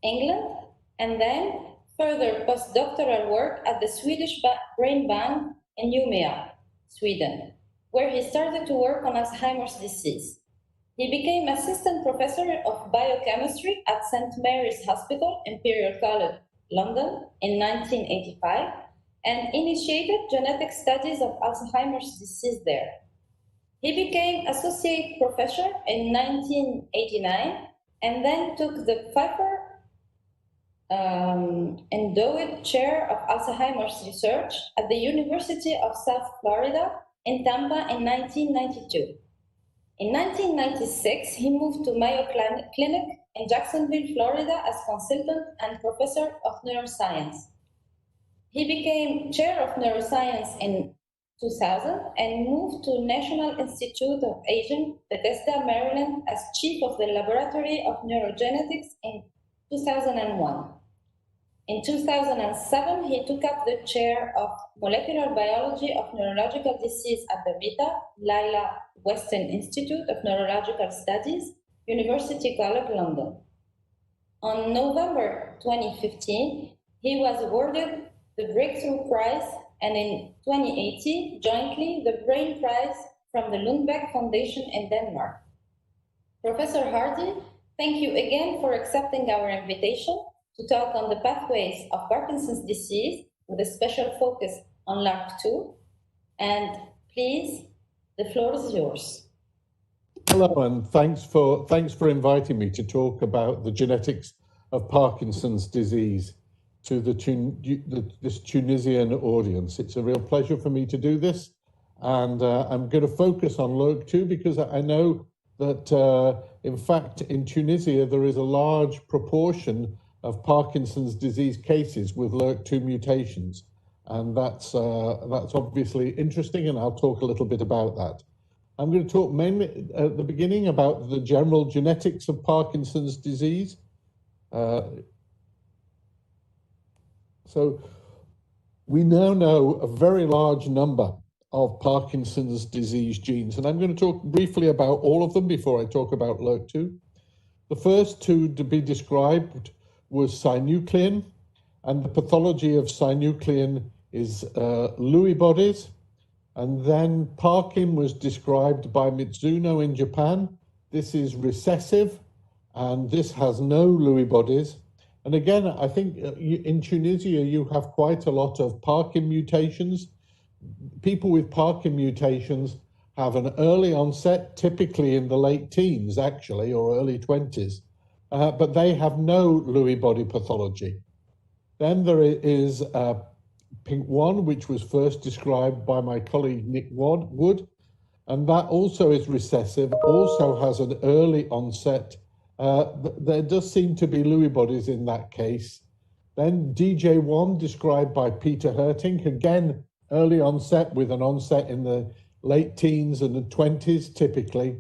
England, and then further postdoctoral work at the Swedish Brain Bank in Umeå, Sweden, where he started to work on Alzheimer's disease. He became assistant professor of biochemistry at St. Mary's Hospital, Imperial College, London in 1985, and initiated genetic studies of Alzheimer's disease there. He became associate professor in 1989 and then took the Pfeiffer endowed chair of Alzheimer's research at the University of South Florida in Tampa in 1992. In 1996, he moved to Mayo Clinic in Jacksonville, Florida as consultant and professor of neuroscience. He became chair of neuroscience in 2000 and moved to National Institute of Aging, Bethesda, Maryland as chief of the Laboratory of Neurogenetics in 2001. In 2007, he took up the chair of molecular biology of neurological disease at the Vita Lila Weston Institute of Neurological Studies, University College London. On November 2015, he was awarded the Breakthrough Prize, and in 2018, jointly the Brain Prize from the Lundbeck Foundation in Denmark. Professor Hardy, thank you again for accepting our invitation to talk on the pathways of Parkinson's disease with a special focus on LRRK2. And please, the floor is yours. Hello, and thanks for inviting me to talk about the genetics of Parkinson's disease to this Tunisian audience. It's a real pleasure for me to do this, and I'm going to focus on LRRK2 because I know that in fact in Tunisia there is a large proportion of Parkinson's disease cases with LRRK2 mutations, and that's obviously interesting, and I'll talk a little bit about that. I'm going to talk mainly at the beginning about the general genetics of Parkinson's disease. So we now know a very large number of Parkinson's disease genes, and I'm going to talk briefly about all of them before I talk about LRRK2. The first two to be described was synuclein and the pathology of synuclein is Lewy bodies. And then Parkin was described by Mitsuno in Japan. This is recessive, and this has no Lewy bodies. And again, I think in Tunisia, you have quite a lot of Parkin mutations. People with Parkin mutations have an early onset, typically in the late teens, actually, or early 20s, but they have no Lewy body pathology. Then there is PINK1, which was first described by my colleague Nick Wood, and that also is recessive, also has an early onset. There does seem to be Lewy bodies in that case. Then DJ1, described by Peter Herting, again, early onset with an onset in the late teens and the 20s, typically.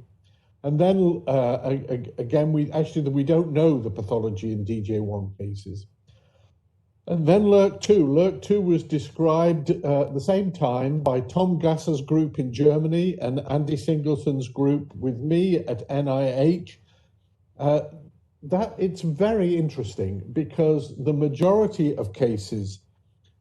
And then, again, we don't know the pathology in DJ1 cases. And then LRRK2. LRRK2 was described at the same time by Tom Gasser's group in Germany and Andy Singleton's group with me at NIH. That it's very interesting because the majority of cases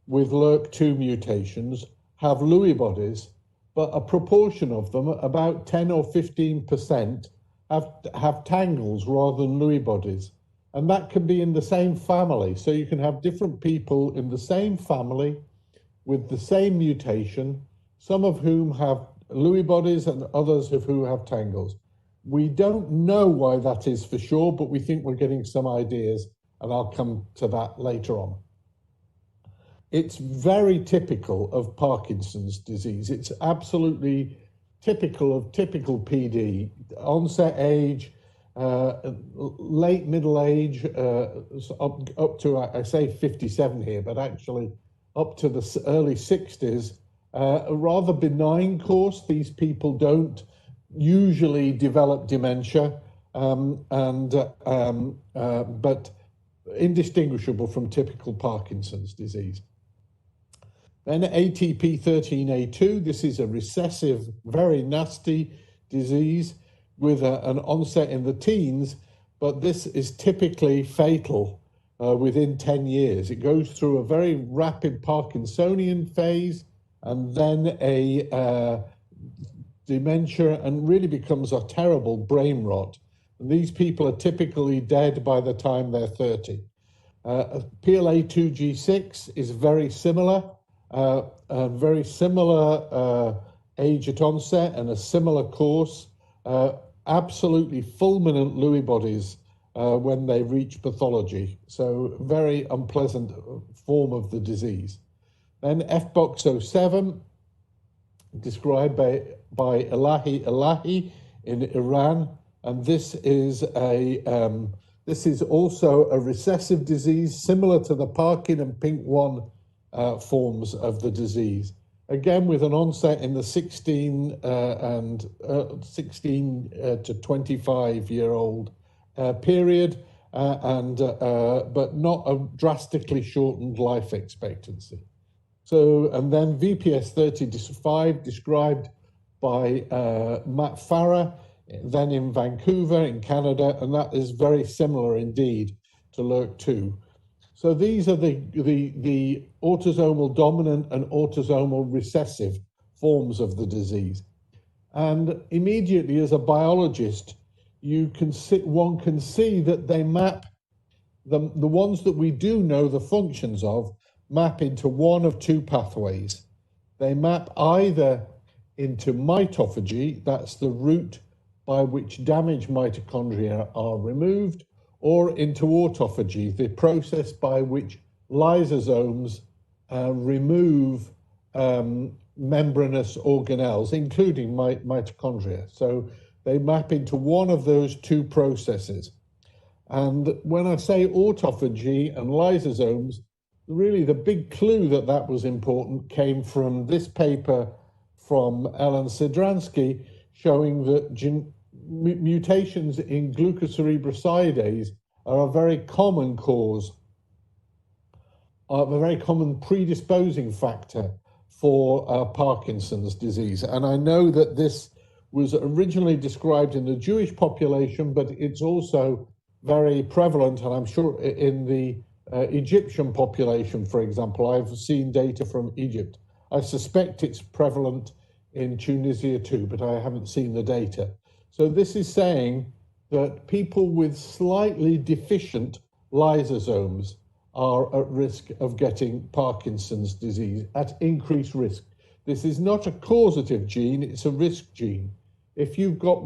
with LRRK2 mutations have Lewy bodies, but a proportion of them, about 10 or 15%, have tangles rather than Lewy bodies. And that can be in the same family. So you can have different people in the same family with the same mutation, some of whom have Lewy bodies and others of who have tangles. We don't know why that is for sure, but we think we're getting some ideas, and I'll come to that later on. It's very typical of Parkinson's disease. It's absolutely typical of typical PD, onset age, late middle age, up to, I say 57 here, but actually up to the early 60s, a rather benign course. These people don't usually develop dementia, but indistinguishable from typical Parkinson's disease. Then ATP13A2, this is a recessive, very nasty disease with an onset in the teens, but this is typically fatal within 10 years. It goes through a very rapid Parkinsonian phase and then a dementia, and really becomes a terrible brain rot. And these people are typically dead by the time they're 30. PLA2G6 is very similar, age at onset and a similar course. Absolutely fulminant Lewy bodies when they reach pathology. So very unpleasant form of the disease. Then FBOX07, described by Elahi in Iran, and this is also a recessive disease similar to the Parkin and PINK1 forms of the disease. Again, with an onset in the 16 to 25-year-old period, but not a drastically shortened life expectancy. So, and then VPS35 described by Matt Farah, then in Vancouver in Canada, and that is very similar indeed to LRRK2. So these are the autosomal dominant and autosomal recessive forms of the disease. And immediately as a biologist, one can see that they map, the ones that we do know the functions of, map into one of two pathways. They map either into mitophagy, that's the route by which damaged mitochondria are removed, or into autophagy, the process by which lysosomes remove membranous organelles, including mitochondria. So they map into one of those two processes. And when I say autophagy and lysosomes, really the big clue that that was important came from this paper from Ellen Sidransky, showing that mutations in glucocerebrosidase are a very common cause, a very common predisposing factor for Parkinson's disease. And I know that this was originally described in the Jewish population, but it's also very prevalent, and I'm sure in the Egyptian population, for example. I've seen data from Egypt. I suspect it's prevalent in Tunisia too, but I haven't seen the data. So this is saying that people with slightly deficient lysosomes are at risk of getting Parkinson's disease, at increased risk. This is not a causative gene, it's a risk gene. If you've got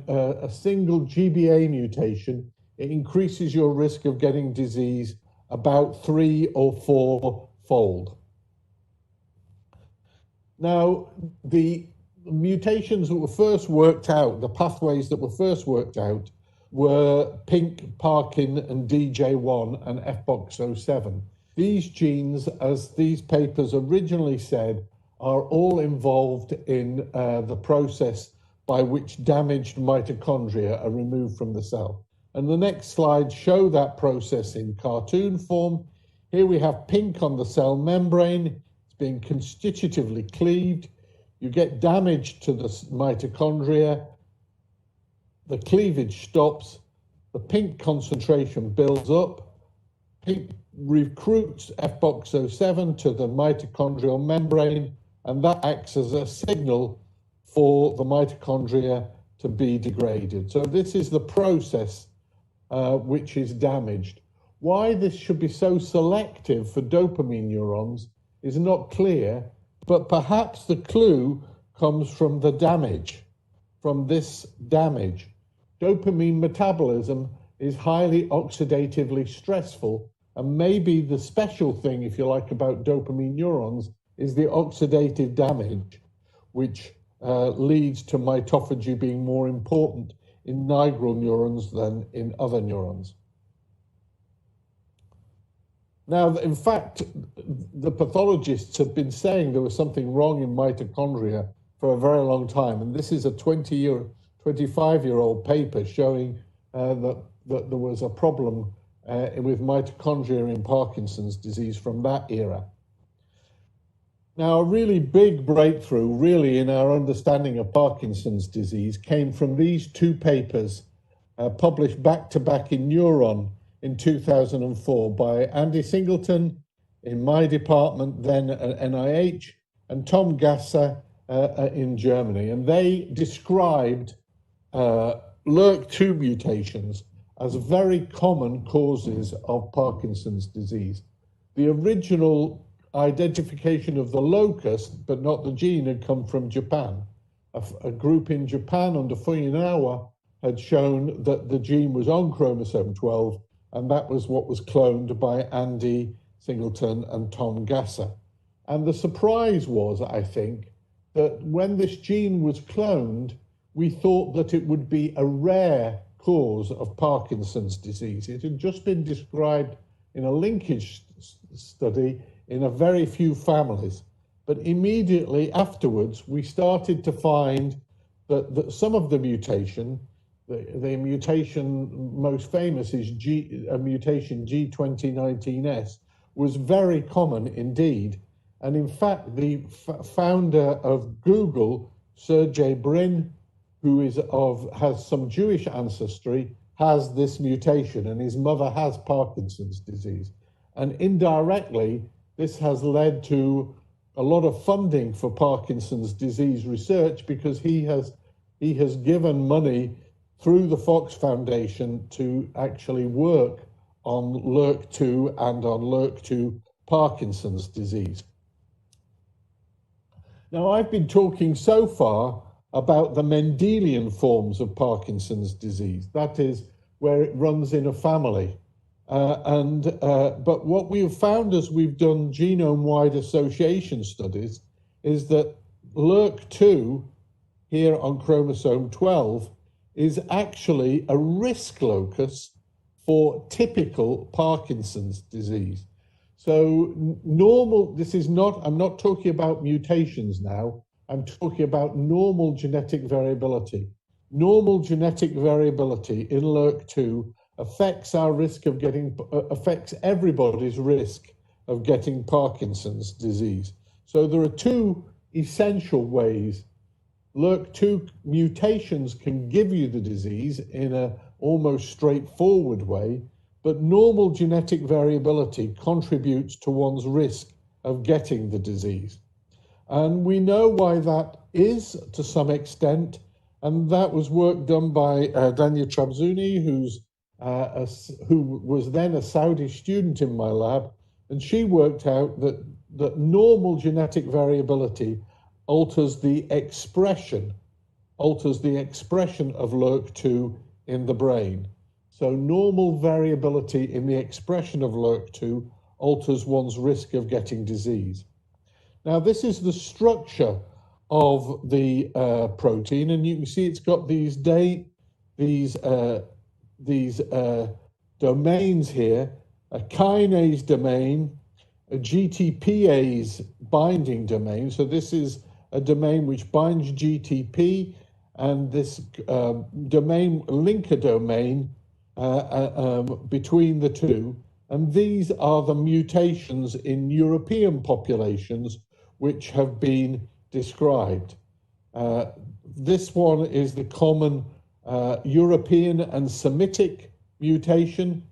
a single GBA mutation, it increases your risk of getting disease about 3 or 4-fold. Now, the mutations that were first worked out, the pathways that were first worked out, were PINK, Parkin, and DJ1 and FBOX07. These genes, as these papers originally said, are all involved in the process by which damaged mitochondria are removed from the cell. And the next slide show that process in cartoon form. Here we have PINK on the cell membrane. It's being constitutively cleaved. You get damage to the mitochondria. The cleavage stops. The PINK concentration builds up. PINK recruits FBOX07 to the mitochondrial membrane, and that acts as a signal for the mitochondria to be degraded. So this is the process which is damaged. Why this should be so selective for dopamine neurons is not clear, but perhaps the clue comes from the damage, from this damage. Dopamine metabolism is highly oxidatively stressful, and maybe the special thing, if you like, about dopamine neurons is the oxidative damage, which leads to mitophagy being more important in nigral neurons than in other neurons. Now, in fact, the pathologists have been saying there was something wrong in mitochondria for a very long time, and this is a 25-year-old paper showing that there was a problem with mitochondria in Parkinson's disease from that era. Now, a really big breakthrough, really, in our understanding of Parkinson's disease came from these two papers published back-to-back in Neuron in 2004 by Andy Singleton in my department, then at NIH, and Tom Gasser in Germany. And they described LRRK2 mutations as very common causes of Parkinson's disease. The original identification of the locus, but not the gene, had come from Japan. A group in Japan under Fuyinawa had shown that the gene was on chromosome 12, and that was what was cloned by Andy Singleton and Tom Gasser. And the surprise was, I think, that when this gene was cloned, we thought that it would be a rare cause of Parkinson's disease. It had just been described in a linkage study in a very few families. But immediately afterwards, we started to find that some of the mutation, the mutation most famous is a mutation G2019S, was very common indeed. And in fact, the founder of Google, Sergey Brin, who has some Jewish ancestry, has this mutation, and his mother has Parkinson's disease. And indirectly, this has led to a lot of funding for Parkinson's disease research, because he has given money through the Fox Foundation to actually work on LRRK2 and on LRRK2 Parkinson's disease. Now, I've been talking so far about the Mendelian forms of Parkinson's disease, that is, where it runs in a family. But what we've found as we've done genome-wide association studies is that LRRK2 here on chromosome 12 is actually a risk locus for typical Parkinson's disease. So I'm not talking about mutations now, I'm talking about normal genetic variability. Normal genetic variability in LRRK2 affects everybody's risk of getting Parkinson's disease. So there are two essential ways. LRRK2 mutations can give you the disease in an almost straightforward way, but normal genetic variability contributes to one's risk of getting the disease. And we know why that is to some extent, and that was work done by Dania Trabzuni, who was then a Saudi student in my lab, and she worked out that normal genetic variability alters the expression of LRRK2 in the brain. So normal variability in the expression of LRRK2 alters one's risk of getting disease. Now, this is the structure of the protein, and you can see it's got these domains here: a kinase domain, a GTPase binding domain. So this is a domain which binds GTP, and this domain linker domain between the two. And these are the mutations in European populations which have been described. This one is the common European and Semitic mutation.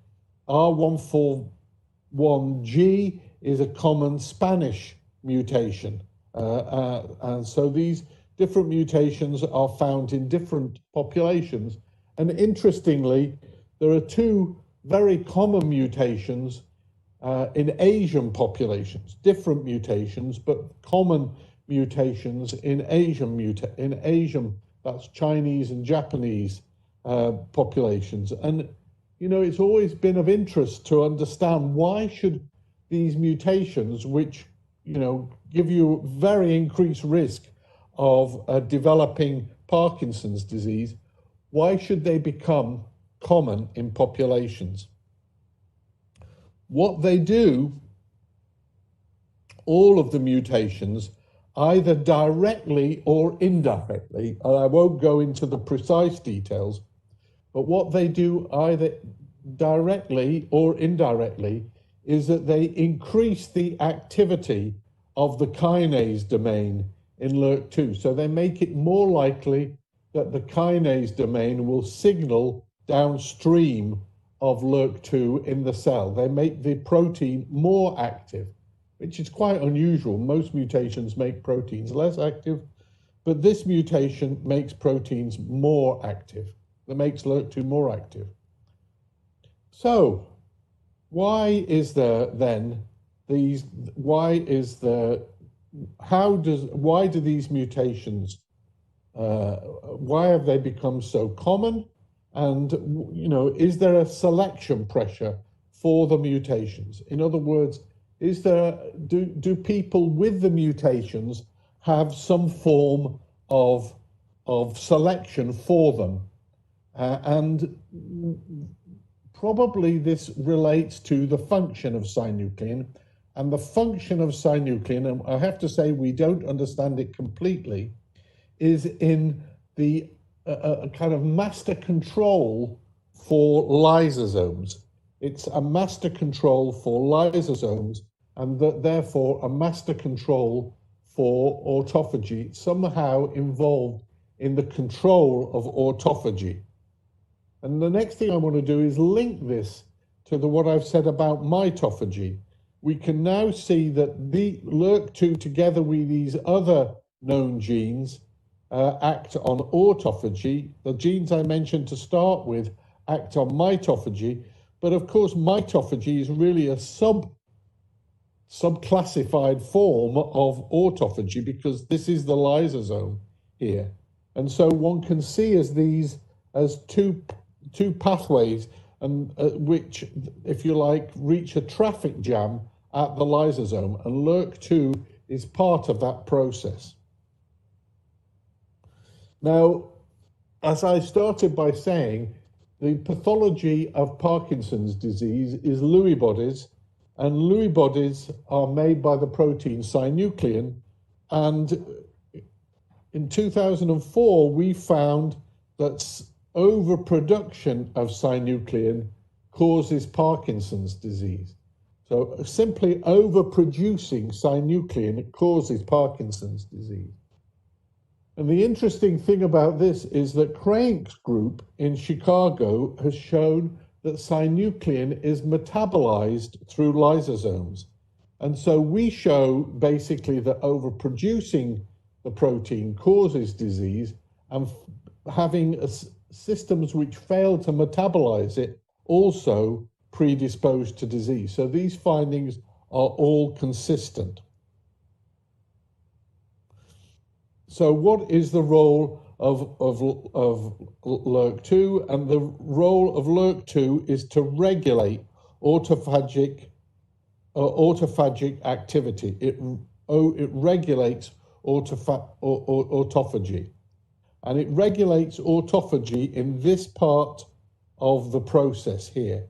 R141G is a common Spanish mutation. And so these different mutations are found in different populations. And interestingly, there are two very common mutations in Asian populations, different mutations, but common mutations in Asian, that's Chinese and Japanese populations. And, you know, it's always been of interest to understand why should these mutations, which, you know, give you very increased risk of developing Parkinson's disease, why should they become common in populations? What they do, all of the mutations, either directly or indirectly, and I won't go into the precise details, but what they do either directly or indirectly is that they increase the activity of the kinase domain in LRRK2. So they make it more likely that the kinase domain will signal downstream of LRRK2 in the cell. They make the protein more active, which is quite unusual. Most mutations make proteins less active, but this mutation makes proteins more active. That makes LRRK2 more active. So why is there then these, why do these mutations, why have they become so common? And, you know, is there a selection pressure for the mutations? In other words, do people with the mutations have some form of selection for them? And probably this relates to the function of synuclein. And the function of synuclein, and I have to say we don't understand it completely, is in the a kind of master control for lysosomes. It's a master control for lysosomes, and therefore a master control for autophagy, somehow involved in the control of autophagy. And the next thing I want to do is link this to what I've said about mitophagy. We can now see that the LRRK2 together with these other known genes act on autophagy. The genes I mentioned to start with act on mitophagy, but of course mitophagy is really a subclassified form of autophagy because this is the lysosome here. And so one can see as these as two pathways and which, if you like, reach a traffic jam at the lysosome, and LRRK2 is part of that process. Now, as I started by saying, the pathology of Parkinson's disease is Lewy bodies, and Lewy bodies are made by the protein synuclein. And in 2004, we found that overproduction of synuclein causes Parkinson's disease. So simply overproducing synuclein causes Parkinson's disease. And the interesting thing about this is that Crank's group in Chicago has shown that synuclein is metabolized through lysosomes. And so we show basically that overproducing the protein causes disease, and having systems which fail to metabolize it also predisposed to disease. So these findings are all consistent. So what is the role of LRRK2? And the role of LRRK2 is to regulate autophagic activity. It regulates autophagy. And it regulates autophagy in this part of the process here.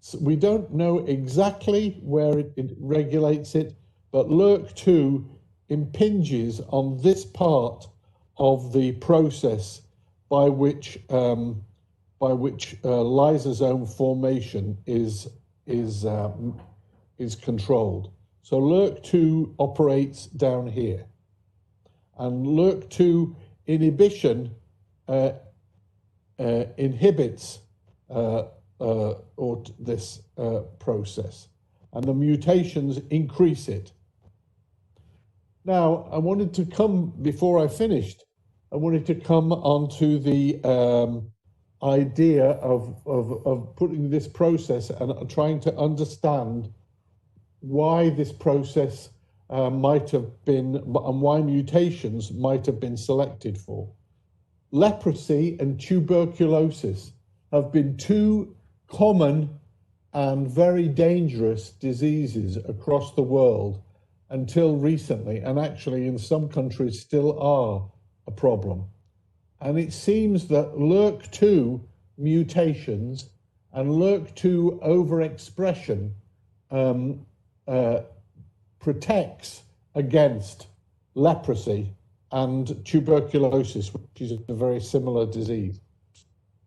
So we don't know exactly where it regulates it, but LRRK2 impinges on this part of the process by which lysosome formation is controlled. So LRRK2 operates down here, and LRRK2 inhibition inhibits this process, and the mutations increase it. Now, I wanted to come, before I finished, I wanted to come onto the idea of putting this process and trying to understand why this process might have been, and why mutations might have been selected for. Leprosy and tuberculosis have been two common and very dangerous diseases across the world until recently, and actually in some countries still are a problem. And it seems that LRRK2 mutations and LRRK2 overexpression protects against leprosy and tuberculosis, which is a very similar disease.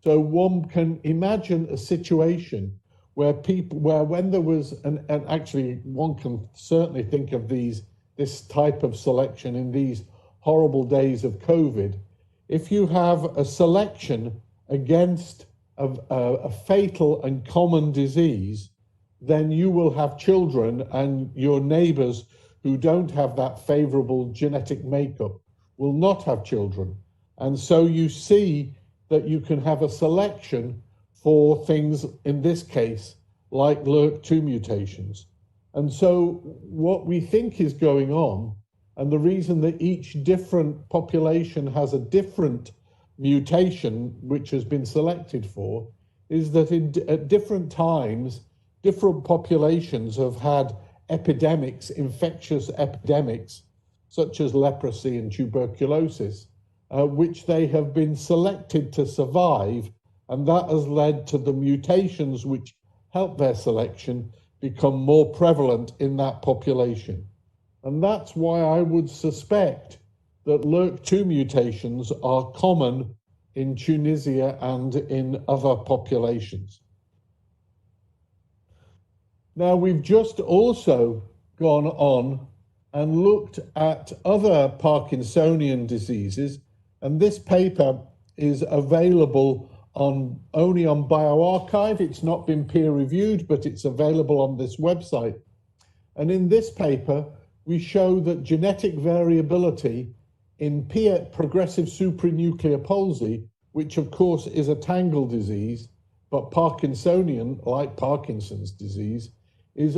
So one can imagine a situation where when there was, and actually one can certainly think of this type of selection in these horrible days of COVID. If you have a selection against a fatal and common disease, then you will have children, and your neighbors who don't have that favorable genetic makeup will not have children. And so you see that you can have a selection for things, in this case, like LRRK2 mutations. And so what we think is going on, and the reason that each different population has a different mutation which has been selected for, is that at different times, different populations have had epidemics, infectious epidemics, such as leprosy and tuberculosis, which they have been selected to survive, and that has led to the mutations which help their selection become more prevalent in that population. And that's why I would suspect that LRRK2 mutations are common in Tunisia and in other populations. Now, we've just also gone on and looked at other Parkinsonian diseases, and this paper is available only on bioRxiv. It's not been peer reviewed, but it's available on this website. And in this paper, we show that genetic variability in progressive supranuclear palsy, which of course is a tangle disease, but Parkinsonian, like Parkinson's disease,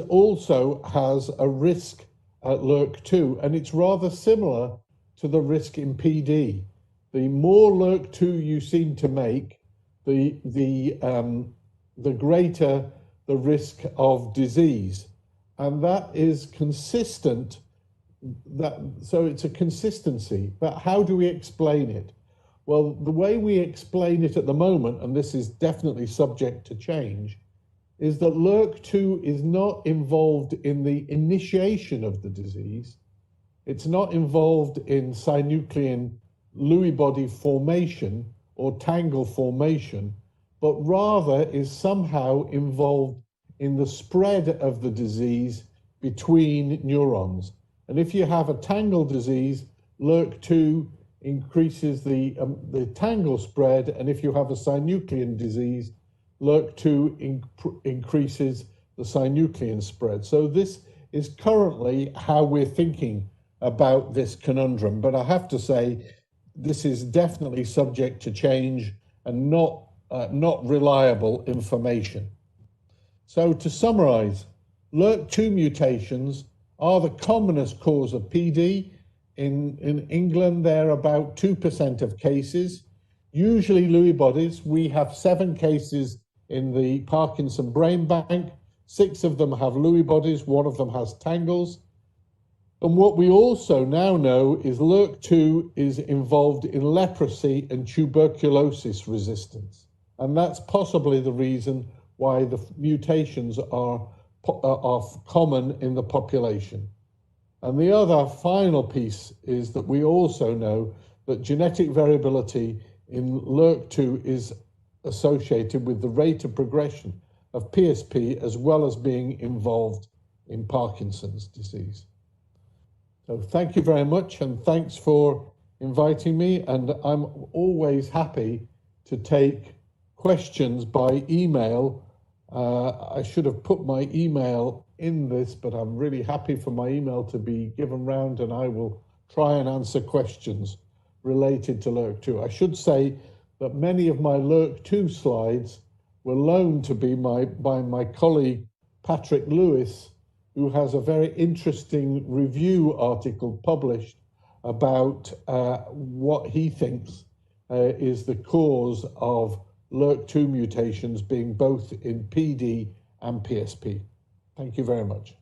also has a risk at LRRK2, and it's rather similar to the risk in PD. The more LRRK2 you seem to make, the greater the risk of disease, and that is consistent. So it's a consistency, but how do we explain it? Well, the way we explain it at the moment, and this is definitely subject to change, is that LRRK2 is not involved in the initiation of the disease. It's not involved in synuclein Lewy body formation or tangle formation, but rather is somehow involved in the spread of the disease between neurons. And if you have a tangle disease, LRRK2 increases the tangle spread, and if you have a synuclein disease, LRRK2 increases the synuclein spread. So this is currently how we're thinking about this conundrum. But I have to say, this is definitely subject to change and not reliable information. So to summarize, LRRK2 mutations are the commonest cause of PD. In England, they're about 2% of cases, usually Lewy bodies. We have 7 cases in the Parkinson Brain Bank. 6 of them have Lewy bodies, 1 of them has tangles. And what we also now know is LRRK2 is involved in leprosy and tuberculosis resistance. And that's possibly the reason why the mutations are common in the population. And the other final piece is that we also know that genetic variability in LRRK2 is associated with the rate of progression of PSP as well as being involved in Parkinson's disease. So thank you very much, and thanks for inviting me. And I'm always happy to take questions by email. I should have put my email in this, but I'm really happy for my email to be given round, and I will try and answer questions related to LRRK2. I should say that many of my LRRK2 slides were loaned to me by my colleague Patrick Lewis, who has a very interesting review article published about what he thinks is the cause of LRRK2 mutations being both in PD and PSP. Thank you very much.